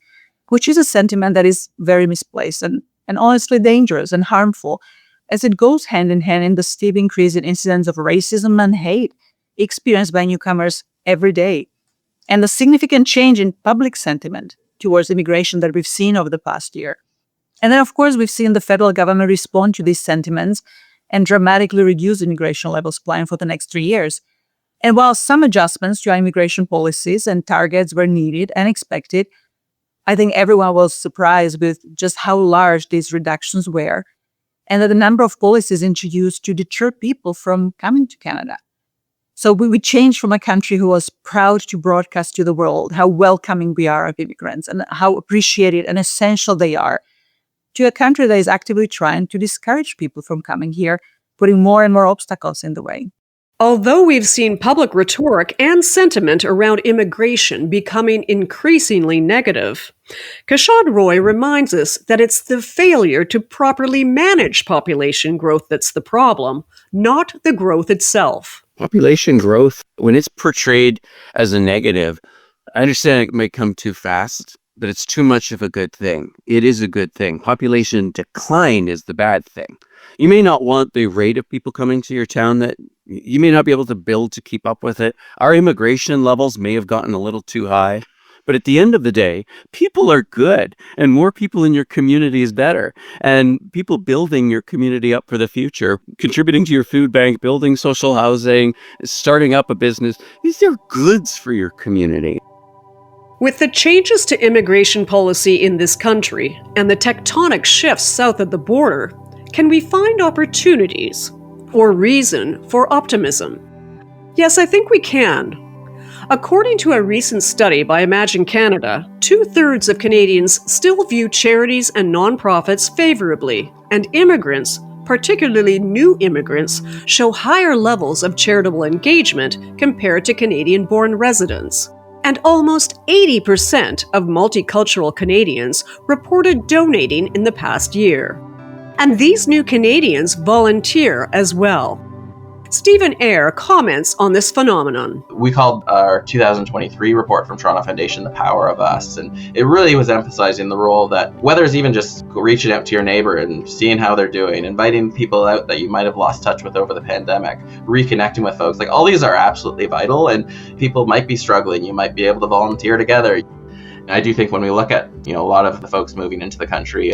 which is a sentiment that is very misplaced and honestly dangerous and harmful, as it goes hand in hand in the steep increase in incidents of racism and hate experienced by newcomers every day, and the significant change in public sentiment towards immigration that we've seen over the past year. And then, of course, we've seen the federal government respond to these sentiments and dramatically reduce immigration levels planned for the next 3 years. And while some adjustments to our immigration policies and targets were needed and expected, I think everyone was surprised with just how large these reductions were, and that the number of policies introduced to deter people from coming to Canada. So we changed from a country who was proud to broadcast to the world how welcoming we are of immigrants and how appreciated and essential they are, to a country that is actively trying to discourage people from coming here, putting more and more obstacles in the way. Although we've seen public rhetoric and sentiment around immigration becoming increasingly negative, Kashad Roy reminds us that it's the failure to properly manage population growth that's the problem, not the growth itself. Population growth, when it's portrayed as a negative, I understand it may come too fast, but it's too much of a good thing. It is a good thing. Population decline is the bad thing. You may not want the rate of people coming to your town that you may not be able to build to keep up with it. Our immigration levels may have gotten a little too high. But at the end of the day, people are good, and more people in your community is better. And people building your community up for the future, contributing to your food bank, building social housing, starting up a business, these are goods for your community. With the changes to immigration policy in this country and the tectonic shifts south of the border, can we find opportunities or reason for optimism? Yes, I think we can. According to a recent study by Imagine Canada, 2/3 of Canadians still view charities and nonprofits favorably, and immigrants, particularly new immigrants, show higher levels of charitable engagement compared to Canadian-born residents. And almost 80% of multicultural Canadians reported donating in the past year. And these new Canadians volunteer as well. Stephen Eyre comments on this phenomenon. We called our 2023 report from Toronto Foundation The Power of Us, and it really was emphasizing the role that, whether it's even just reaching out to your neighbor and seeing how they're doing, inviting people out that you might have lost touch with over the pandemic, reconnecting with folks, like all these are absolutely vital, and people might be struggling. You might be able to volunteer together. And I do think when we look at, a lot of the folks moving into the country,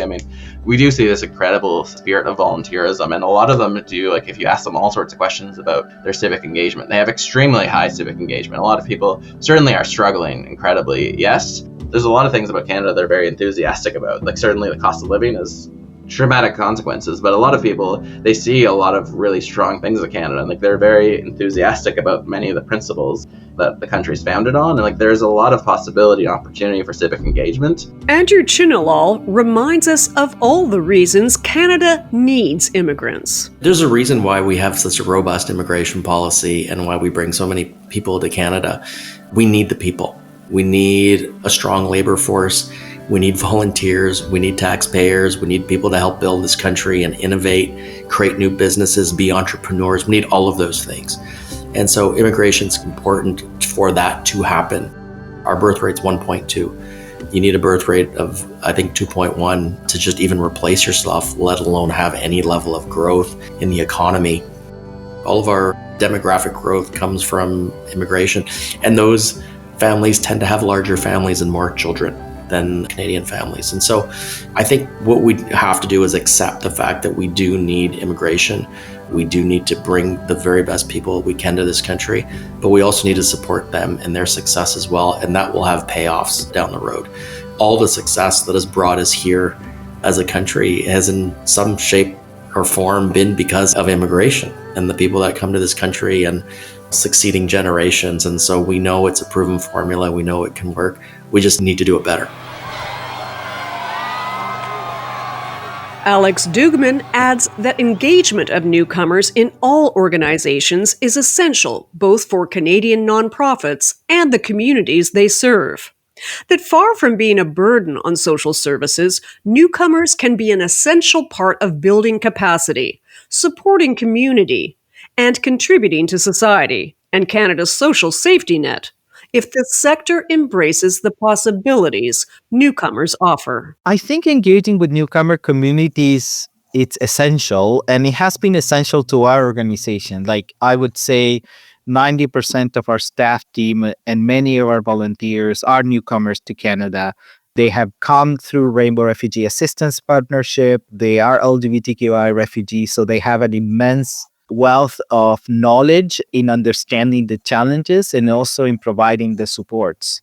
we do see this incredible spirit of volunteerism, and a lot of them do, if you ask them all sorts of questions about their civic engagement, they have extremely high civic engagement. A lot of people certainly are struggling incredibly. Yes, there's a lot of things about Canada they're very enthusiastic about. Certainly the cost of living is traumatic consequences, but a lot of people, they see a lot of really strong things of Canada, and like they're very enthusiastic about many of the principles that the country's founded on, and like there's a lot of possibility and opportunity for civic engagement. Andrew Chinalal reminds us of all the reasons Canada needs immigrants. There's a reason why we have such a robust immigration policy and why we bring so many people to Canada. We need the people. We need a strong labor force. We need volunteers, we need taxpayers, we need people to help build this country and innovate, create new businesses, be entrepreneurs. We need all of those things. And so immigration is important for that to happen. Our birth rate's 1.2. You need a birth rate of, I think, 2.1 to just even replace yourself, let alone have any level of growth in the economy. All of our demographic growth comes from immigration, and those families tend to have larger families and more children than Canadian families. And so I think what we have to do is accept the fact that we do need immigration. We do need to bring the very best people we can to this country, but we also need to support them in their success as well, and that will have payoffs down the road. All the success that has brought us here as a country has in some shape or form been because of immigration and the people that come to this country and succeeding generations. And so we know it's a proven formula. We know it can work. We just need to do it better. Alex Dugman adds that engagement of newcomers in all organizations is essential both for Canadian nonprofits and the communities they serve. That far from being a burden on social services, newcomers can be an essential part of building capacity, supporting community, and contributing to society and Canada's social safety net if the sector embraces the possibilities newcomers offer. I think engaging with newcomer communities, it's essential, and it has been essential to our organization. Like I would say 90% of our staff team and many of our volunteers are newcomers to Canada. They have come through Rainbow Refugee Assistance Partnership. They are LGBTQI refugees, so they have an immense wealth of knowledge in understanding the challenges and also in providing the supports.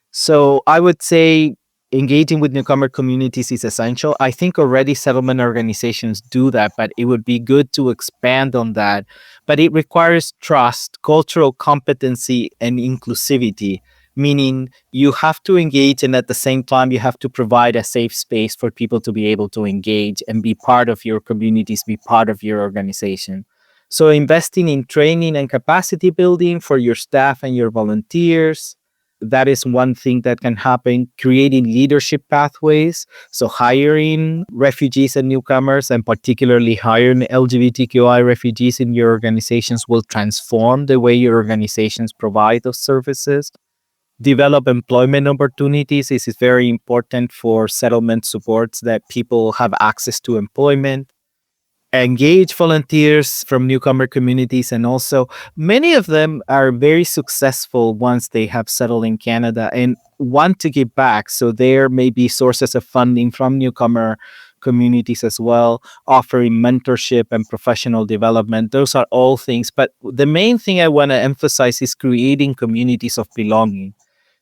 So I would say engaging with newcomer communities is essential. I think already settlement organizations do that, but it would be good to expand on that. But it requires trust, cultural competency, and inclusivity, meaning you have to engage, and at the same time, you have to provide a safe space for people to be able to engage and be part of your communities, be part of your organization. So investing in training and capacity building for your staff and your volunteers, that is one thing that can happen. Creating leadership pathways, so hiring refugees and newcomers, and particularly hiring LGBTQI refugees in your organizations will transform the way your organizations provide those services. Develop employment opportunities. This is very important for settlement supports, that people have access to employment. Engage volunteers from newcomer communities, and also many of them are very successful once they have settled in Canada and want to give back. So there may be sources of funding from newcomer communities as well, offering mentorship and professional development. Those are all things. But the main thing I want to emphasize is creating communities of belonging.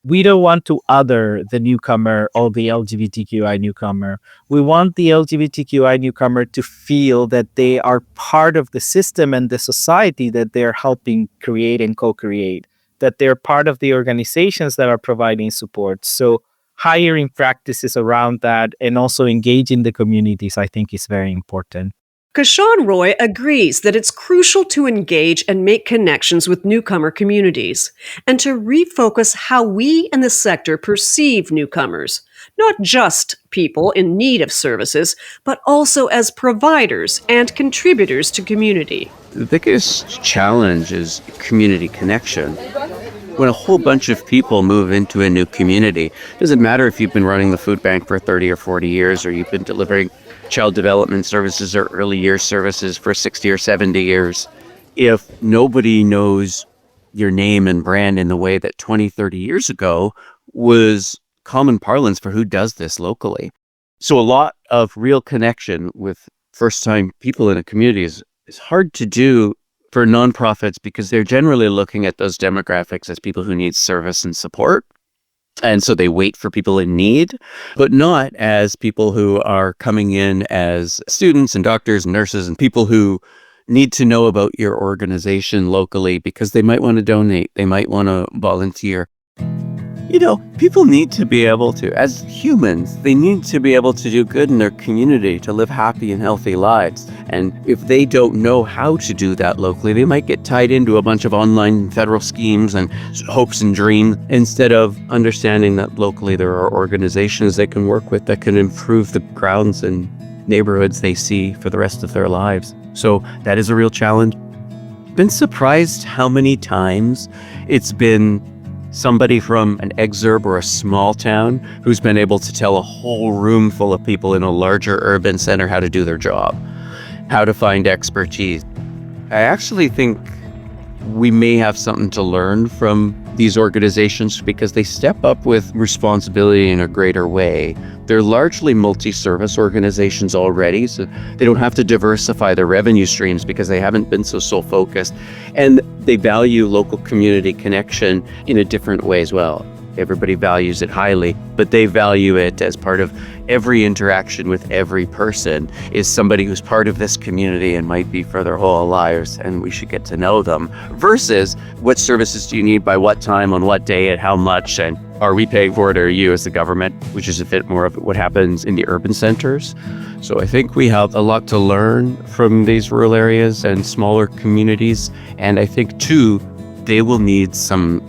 We don't want to other the newcomer or the LGBTQI newcomer. We want the LGBTQI newcomer to feel that they are part of the system and the society that they're helping create and co-create, that they're part of the organizations that are providing support. So hiring practices around that and also engaging the communities, I think, is very important. Kashawn Roy agrees that it's crucial to engage and make connections with newcomer communities and to refocus how we in the sector perceive newcomers, not just people in need of services, but also as providers and contributors to community. The biggest challenge is community connection. When a whole bunch of people move into a new community, it doesn't matter if you've been running the food bank for 30 or 40 years, or you've been delivering child development services or early years services for 60 or 70 years. If nobody knows your name and brand in the way that 20, 30 years ago was common parlance for who does this locally. So a lot of real connection with first-time people in a community is hard to do for nonprofits, because they're generally looking at those demographics as people who need service and support. And so they wait for people in need, but not as people who are coming in as students and doctors and nurses and people who need to know about your organization locally because they might want to donate, they might want to volunteer. You know, people need to be able to, as humans, they need to be able to do good in their community, to live happy and healthy lives. And if they don't know how to do that locally, they might get tied into a bunch of online federal schemes and hopes and dreams instead of understanding that locally there are organizations they can work with that can improve the grounds and neighborhoods they see for the rest of their lives. So that is a real challenge. Been surprised how many times it's been somebody from an exurb or a small town who's been able to tell a whole room full of people in a larger urban center how to do their job, how to find expertise. I actually think we may have something to learn from these organizations because they step up with responsibility in a greater way. They're largely multi-service organizations already, so they don't have to diversify their revenue streams because they haven't been so sole-focused. And they value local community connection in a different way as well. Everybody values it highly, but they value it as part of every interaction with every person is somebody who's part of this community and might be for their whole lives, and we should get to know them, versus what services do you need by what time, on what day, and how much, and are we paying for it or are you as the government, which is a bit more of what happens in the urban centers. So I think we have a lot to learn from these rural areas and smaller communities, and I think too, they will need some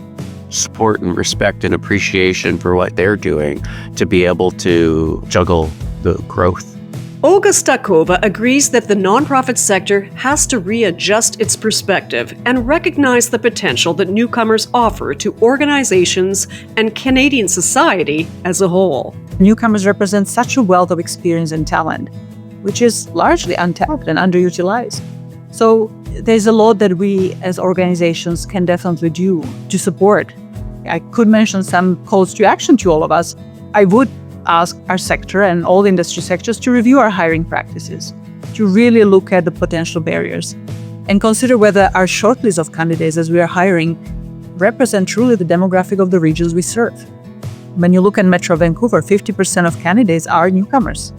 support and respect and appreciation for what they're doing to be able to juggle the growth. Olga Stakova agrees that the nonprofit sector has to readjust its perspective and recognize the potential that newcomers offer to organizations and Canadian society as a whole. Newcomers represent such a wealth of experience and talent, which is largely untapped and underutilized. So there's a lot that we as organizations can definitely do to support. I could mention some calls to action to all of us. I would ask our sector and all industry sectors to review our hiring practices, to really look at the potential barriers and consider whether our shortlist of candidates as we are hiring represent truly the demographic of the regions we serve. When you look at Metro Vancouver, 50% of candidates are newcomers.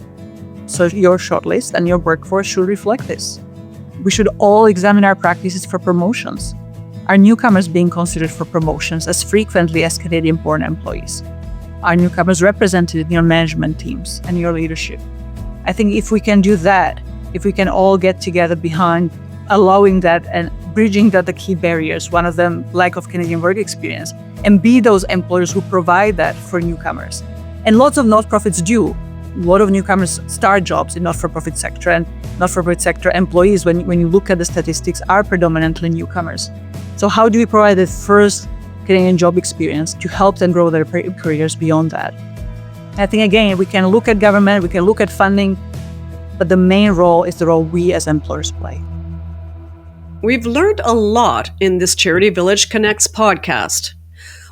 So your shortlist and your workforce should reflect this. We should all examine our practices for promotions. Are newcomers being considered for promotions as frequently as Canadian-born employees? Are newcomers represented in your management teams and your leadership? I think if we can do that, if we can all get together behind allowing that and bridging the key barriers, one of them lack of Canadian work experience, and be those employers who provide that for newcomers. And lots of not-profits do. A lot of newcomers start jobs in not-for-profit sector, and not-for-profit sector employees, when you look at the statistics, are predominantly newcomers. So how do we provide the first Canadian job experience to help them grow their careers beyond that? I think, again, we can look at government, we can look at funding, but the main role is the role we as employers play. We've learned a lot in this Charity Village Connects podcast.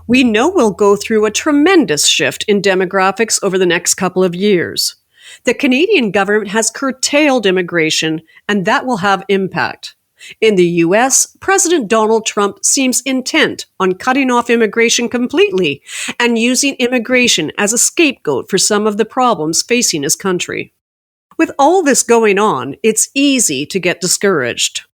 We know we'll go through a tremendous shift in demographics over the next couple of years. The Canadian government has curtailed immigration, and that will have impact. In the U.S., President Donald Trump seems intent on cutting off immigration completely and using immigration as a scapegoat for some of the problems facing his country. With all this going on, it's easy to get discouraged.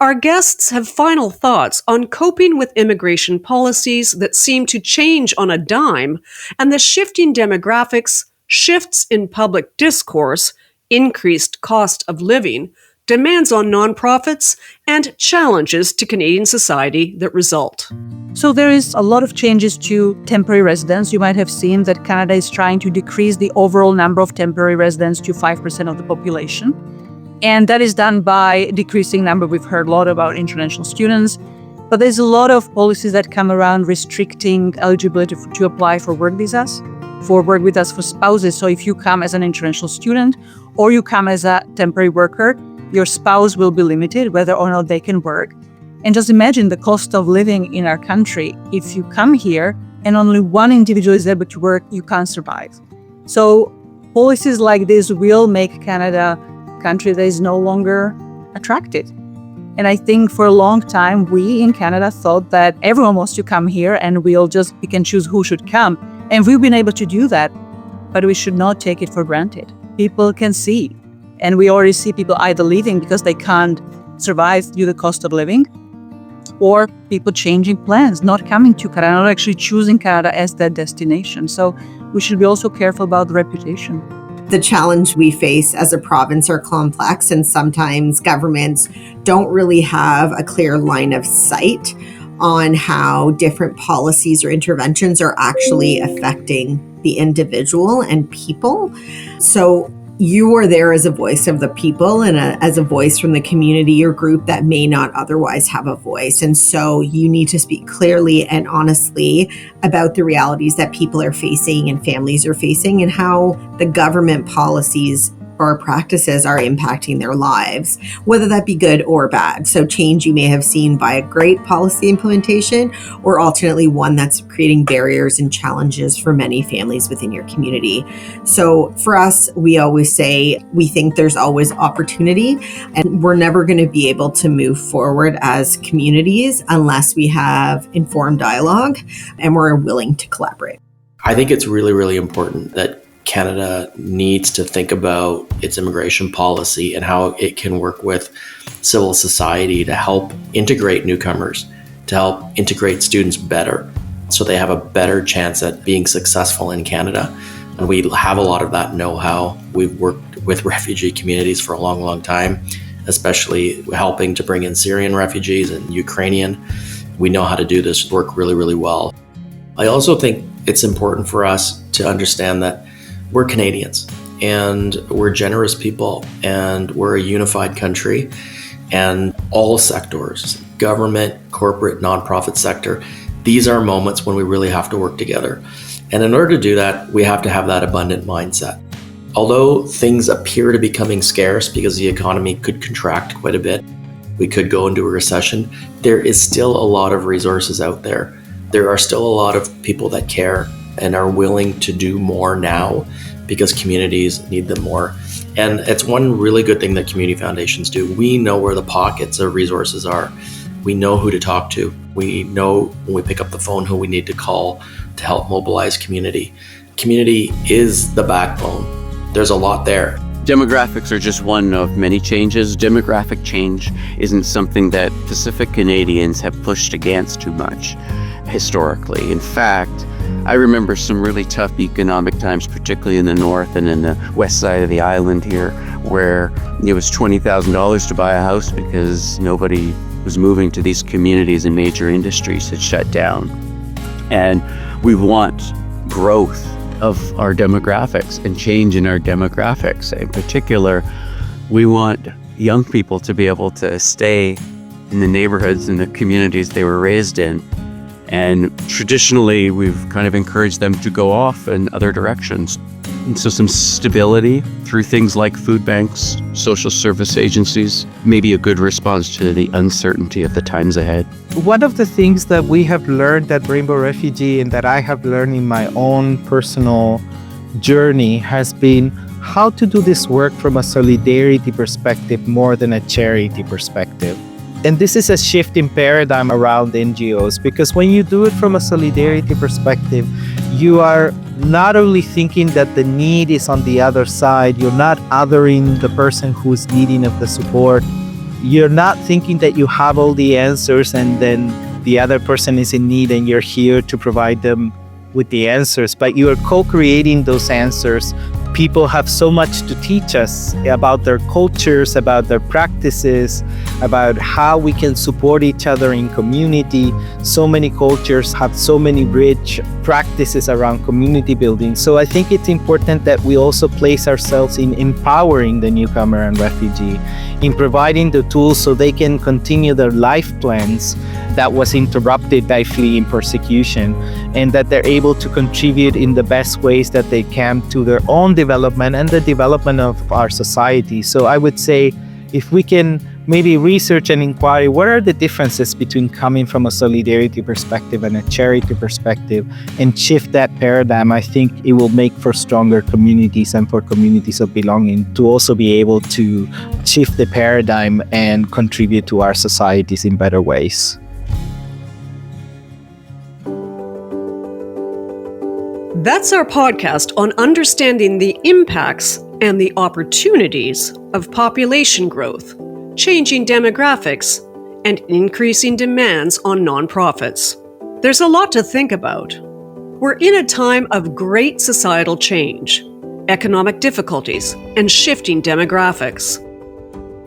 Our guests have final thoughts on coping with immigration policies that seem to change on a dime and the shifting demographics, shifts in public discourse, increased cost of living, demands on nonprofits, and challenges to Canadian society that result. So there is a lot of changes to temporary residents. You might have seen that Canada is trying to decrease the overall number of temporary residents to 5% of the population. And that is done by decreasing number. We've heard a lot about international students, but there's a lot of policies that come around restricting eligibility to apply for work visas, for work visas for spouses. So if you come as an international student or you come as a temporary worker, your spouse will be limited whether or not they can work. And just imagine the cost of living in our country. If you come here and only one individual is able to work, you can't survive. So policies like this will make Canada a country that is no longer attractive. And I think for a long time, we in Canada thought that everyone wants to come here and we'll just pick and choose who should come. And we've been able to do that, but we should not take it for granted. People can see, and we already see people either leaving because they can't survive due to the cost of living, or people changing plans, not coming to Canada, not actually choosing Canada as their destination. So we should be also careful about the reputation. The challenge we face as a province are complex, and sometimes governments don't really have a clear line of sight on how different policies or interventions are actually affecting the individual and people. So you are there as a voice of the people and as a voice from the community or group that may not otherwise have a voice. And so you need to speak clearly and honestly about the realities that people are facing and families are facing, and how the government policies or practices are impacting their lives, whether that be good or bad. So change you may have seen by a great policy implementation, or alternately one that's creating barriers and challenges for many families within your community. So for us, we always say we think there's always opportunity, and we're never going to be able to move forward as communities unless we have informed dialogue and we're willing to collaborate. I think it's really, really important that Canada needs to think about its immigration policy and how it can work with civil society to help integrate newcomers, to help integrate students better so they have a better chance at being successful in Canada. And we have a lot of that know-how. We've worked with refugee communities for a long, long time, especially helping to bring in Syrian refugees and Ukrainian. We know how to do this work really, really well. I also think it's important for us to understand that we're Canadians and we're generous people and we're a unified country, and all sectors, government, corporate, nonprofit sector, these are moments when we really have to work together. And in order to do that, we have to have that abundant mindset. Although things appear to be becoming scarce because the economy could contract quite a bit, we could go into a recession, there is still a lot of resources out there. There are still a lot of people that care and are willing to do more now because communities need them more. And it's one really good thing that community foundations do. We know where the pockets of resources are. We know who to talk to. We know when we pick up the phone who we need to call to help mobilize community. Community is the backbone. There's a lot there. Demographics are just one of many changes. Demographic change isn't something that Pacific Canadians have pushed against too much historically. In fact, I remember some really tough economic times, particularly in the north and in the west side of the island here, where it was $20,000 to buy a house because nobody was moving to these communities and major industries had shut down. And we want growth of our demographics and change in our demographics. In particular, we want young people to be able to stay in the neighborhoods and the communities they were raised in. And traditionally, we've kind of encouraged them to go off in other directions. And so some stability through things like food banks, social service agencies, may be a good response to the uncertainty of the times ahead. One of the things that we have learned at Rainbow Refugee and that I have learned in my own personal journey has been how to do this work from a solidarity perspective more than a charity perspective. And this is a shift in paradigm around NGOs, because when you do it from a solidarity perspective, you are not only thinking that the need is on the other side, you're not othering the person who's needing of the support, you're not thinking that you have all the answers and then the other person is in need and you're here to provide them with the answers, but you are co-creating those answers. People have so much to teach us about their cultures, about their practices, about how we can support each other in community. So many cultures have so many rich practices around community building. So I think it's important that we also place ourselves in empowering the newcomer and refugee, in providing the tools so they can continue their life plans that was interrupted by fleeing persecution, and that they're able to contribute in the best ways that they can to their own development and the development of our society. So I would say if we can maybe research and inquire what are the differences between coming from a solidarity perspective and a charity perspective and shift that paradigm, I think it will make for stronger communities and for communities of belonging to also be able to shift the paradigm and contribute to our societies in better ways. That's our podcast on understanding the impacts and the opportunities of population growth, changing demographics, and increasing demands on nonprofits. There's a lot to think about. We're in a time of great societal change, economic difficulties, and shifting demographics.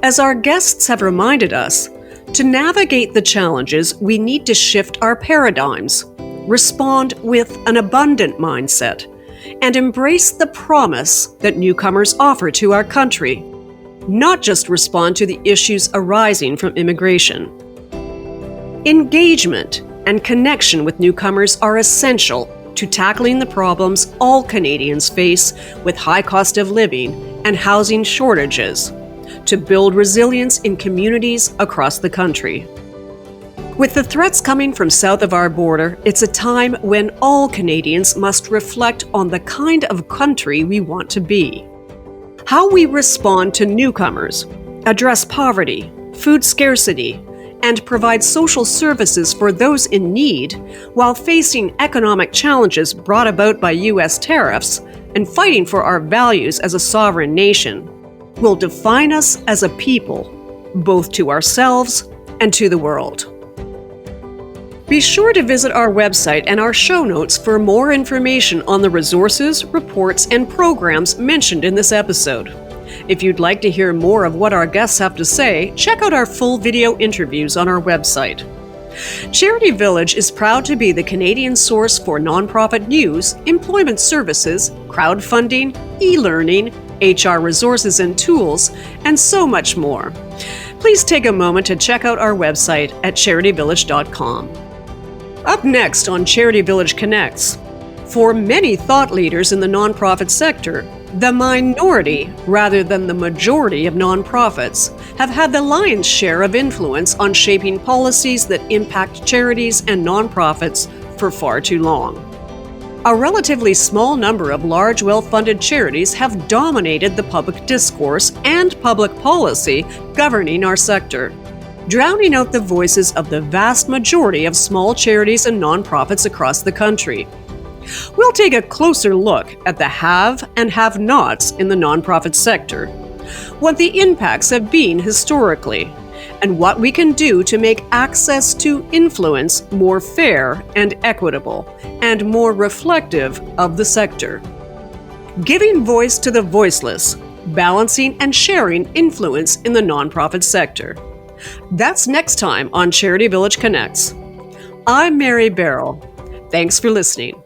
As our guests have reminded us, to navigate the challenges, we need to shift our paradigms, respond with an abundant mindset, and embrace the promise that newcomers offer to our country, not just respond to the issues arising from immigration. Engagement and connection with newcomers are essential to tackling the problems all Canadians face with high cost of living and housing shortages, to build resilience in communities across the country. With the threats coming from south of our border, it's a time when all Canadians must reflect on the kind of country we want to be. How we respond to newcomers, address poverty, food scarcity, and provide social services for those in need while facing economic challenges brought about by U.S. tariffs and fighting for our values as a sovereign nation will define us as a people, both to ourselves and to the world. Be sure to visit our website and our show notes for more information on the resources, reports, and programs mentioned in this episode. If you'd like to hear more of what our guests have to say, check out our full video interviews on our website. Charity Village is proud to be the Canadian source for nonprofit news, employment services, crowdfunding, e-learning, HR resources and tools, and so much more. Please take a moment to check out our website at charityvillage.com. Up next on Charity Village Connects, for many thought leaders in the nonprofit sector, the minority, rather than the majority of nonprofits, have had the lion's share of influence on shaping policies that impact charities and nonprofits for far too long. A relatively small number of large, well-funded charities have dominated the public discourse and public policy governing our sector, drowning out the voices of the vast majority of small charities and nonprofits across the country. We'll take a closer look at the have and have-nots in the nonprofit sector, what the impacts have been historically, and what we can do to make access to influence more fair and equitable, and more reflective of the sector. Giving voice to the voiceless, balancing and sharing influence in the nonprofit sector. That's next time on Charity Village Connects. I'm Mary Barroll. Thanks for listening.